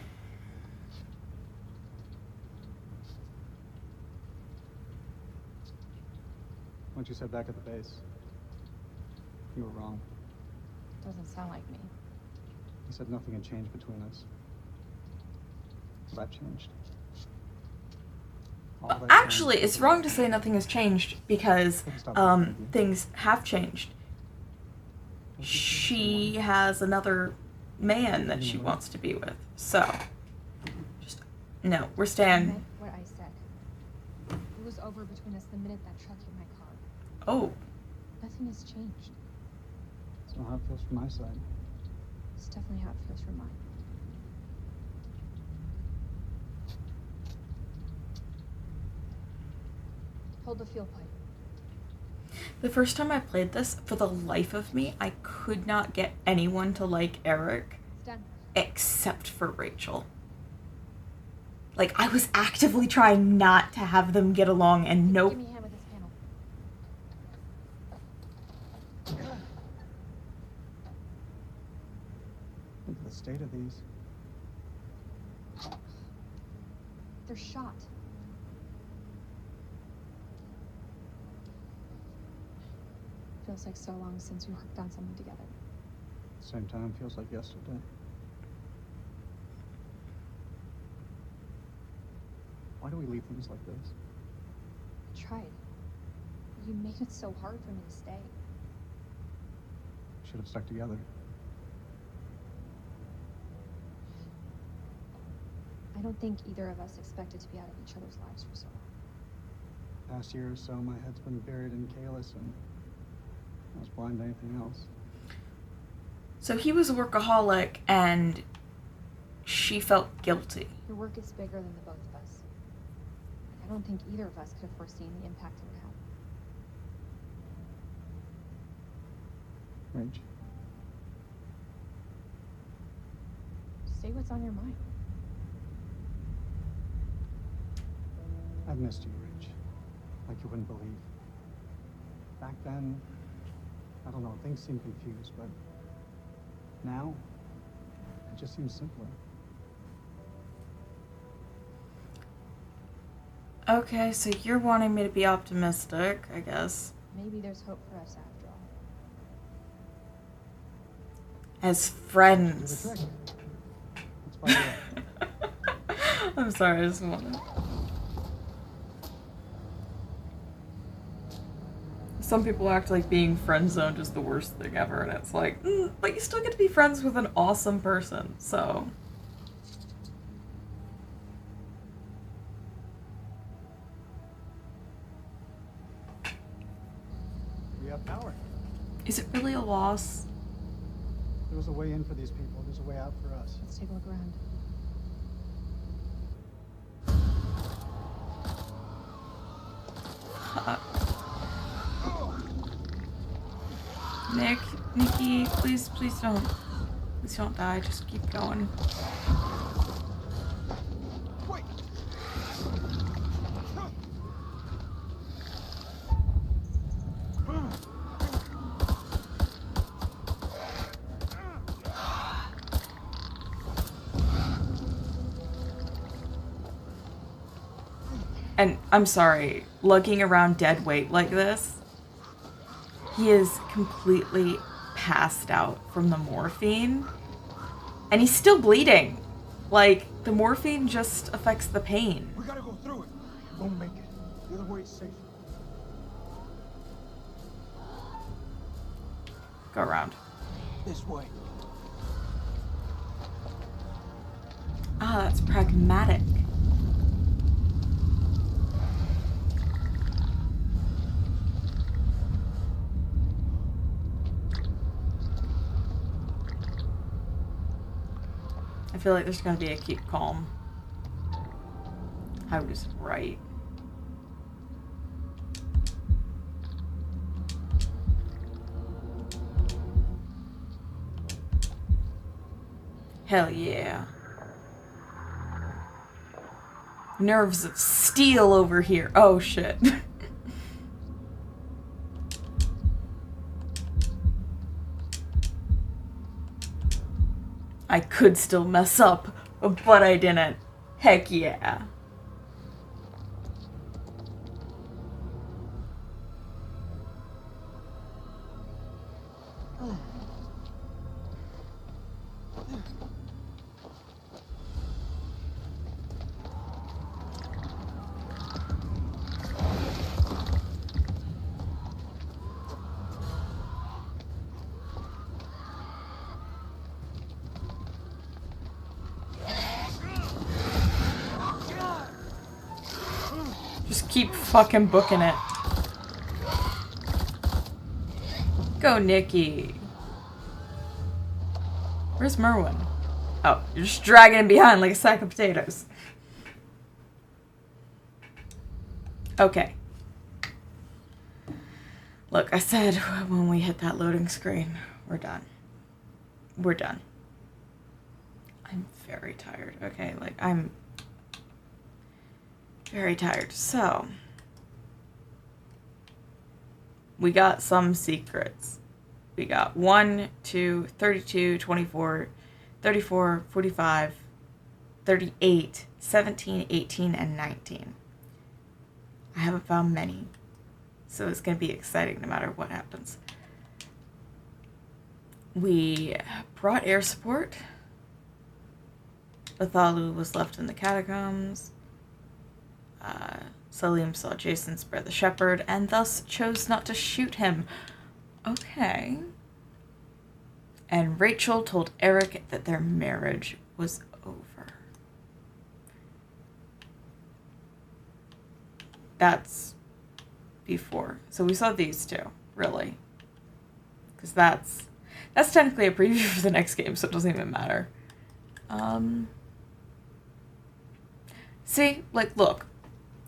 G: Once you said back at the base, you were wrong.
H: Doesn't sound like me.
G: You said nothing had changed between us. That changed.
A: Actually, it's wrong to say nothing has changed because things have changed. she has another man that she wants to be with. So, just, no, we're
H: I
A: staying.
H: meant what I said. It was over between us the minute that truck hit my car.
A: Oh.
H: Nothing has changed.
G: That's not how it feels from my side.
H: It's definitely how it feels from mine. Hold the fuel pipe.
A: The first time I played this, for the life of me, I could not get anyone to like Eric
H: It's done.
A: except for Rachel. Like, I was actively trying not to have them get along, and nope.
H: Give me a hand with this panel.
G: Look at the state of these.
H: They're shot. Feels like so long since we worked on something together.
G: Same time, feels like yesterday. Why do we leave things like this?
H: I tried. You made it so hard for me to stay.
G: Should have stuck together.
H: I don't think either of us expected to be out of each other's lives for so long.
G: Past year or so, my head's been buried in Kalis, and I was blind to anything else.
A: So he was a workaholic, and she felt guilty.
H: Your work is bigger than the both of us. I don't think either of us could have foreseen the impact it would have.
G: Rach,
H: Say what's on your mind.
G: I've missed you, Rach. Like you wouldn't believe. Back then, I don't know, things seemed confused, but now, it just seems simpler.
A: Okay, so you're wanting me to be optimistic, I guess.
H: Maybe there's hope for us after all.
A: As
G: Do the
A: friends.
G: trick. Let's find out.
A: I'm sorry, I just wanted. Some people act like being friend zoned is the worst thing ever, and it's like, but you still get to be friends with an awesome person, so.
G: We have power.
A: Is it really a loss?
G: There was a way in for these people. There's a way out for us.
H: Let's take a look around.
A: Nikki, please don't die. Just keep going.
I: Wait!
A: And I'm sorry, lugging around dead weight like this, he is completely passed out from the morphine. And he's still bleeding. Like, the morphine just affects the pain.
I: We gotta go through it. Won't make it. The other way is safer.
A: Go around.
I: This way.
A: Ah, that's pragmatic. I feel like there's gonna be a keep calm. I was right. Hell yeah. Nerves of steel over here. Oh shit. I could still mess up, but I didn't. Heck yeah. keep fucking booking it. Go, Nikki. Where's Merwin? Oh, you're just dragging him behind like a sack of potatoes. Okay. Look, I said when we hit that loading screen, we're done. We're done. I'm very tired. Okay, like, I'm very tired. So, we got some secrets. We got 1, 2, 32, 24, 34, 45, 38, 17, 18, and 19. I haven't found many, so it's going to be exciting no matter what happens. We brought air support. Athalu was left in the catacombs. Salim saw Jason spare the shepherd and thus chose not to shoot him. Okay. And Rachel told Eric that their marriage was over. That's before. So we saw these two, really. Because that's technically a preview for the next game, so it doesn't even matter. See, like, look.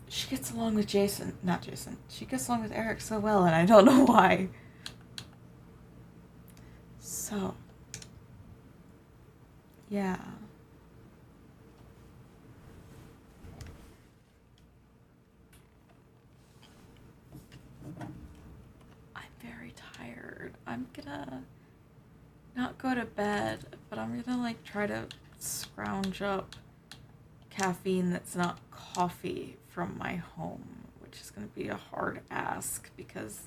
A: She gets along with Jason. Not Jason. She gets along with Eric so well, and I don't know why. So. Yeah. I'm very tired. I'm gonna not go to bed, but I'm gonna, like, try to scrounge up caffeine that's not coffee from my home, which is going to be a hard ask because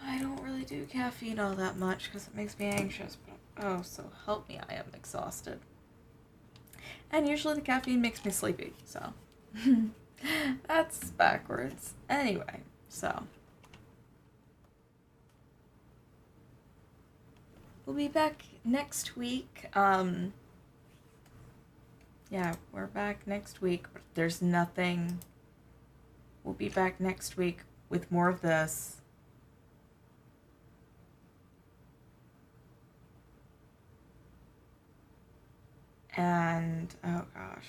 A: I don't really do caffeine all that much because it makes me anxious, but oh, so help me, I am exhausted. And usually the caffeine makes me sleepy, so that's backwards. Anyway, so we'll be back next week. Yeah, we're back next week, but there's nothing. We'll be back next week with more of this. And, oh gosh.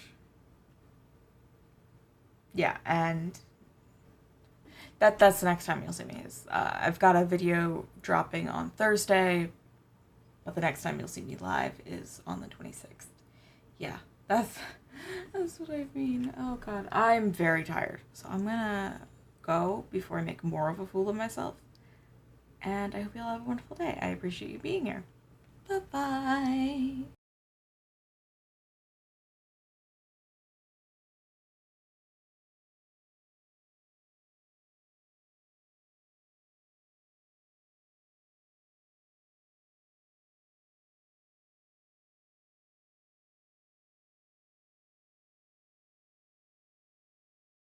A: Yeah, and that's the next time you'll see me. Is I've got a video dropping on Thursday, but the next time you'll see me live is on the 26th. Yeah. That's what I mean. Oh god, I'm very tired. So I'm gonna go before I make more of a fool of myself. And I hope you all have a wonderful day. I appreciate you being here. Bye-bye.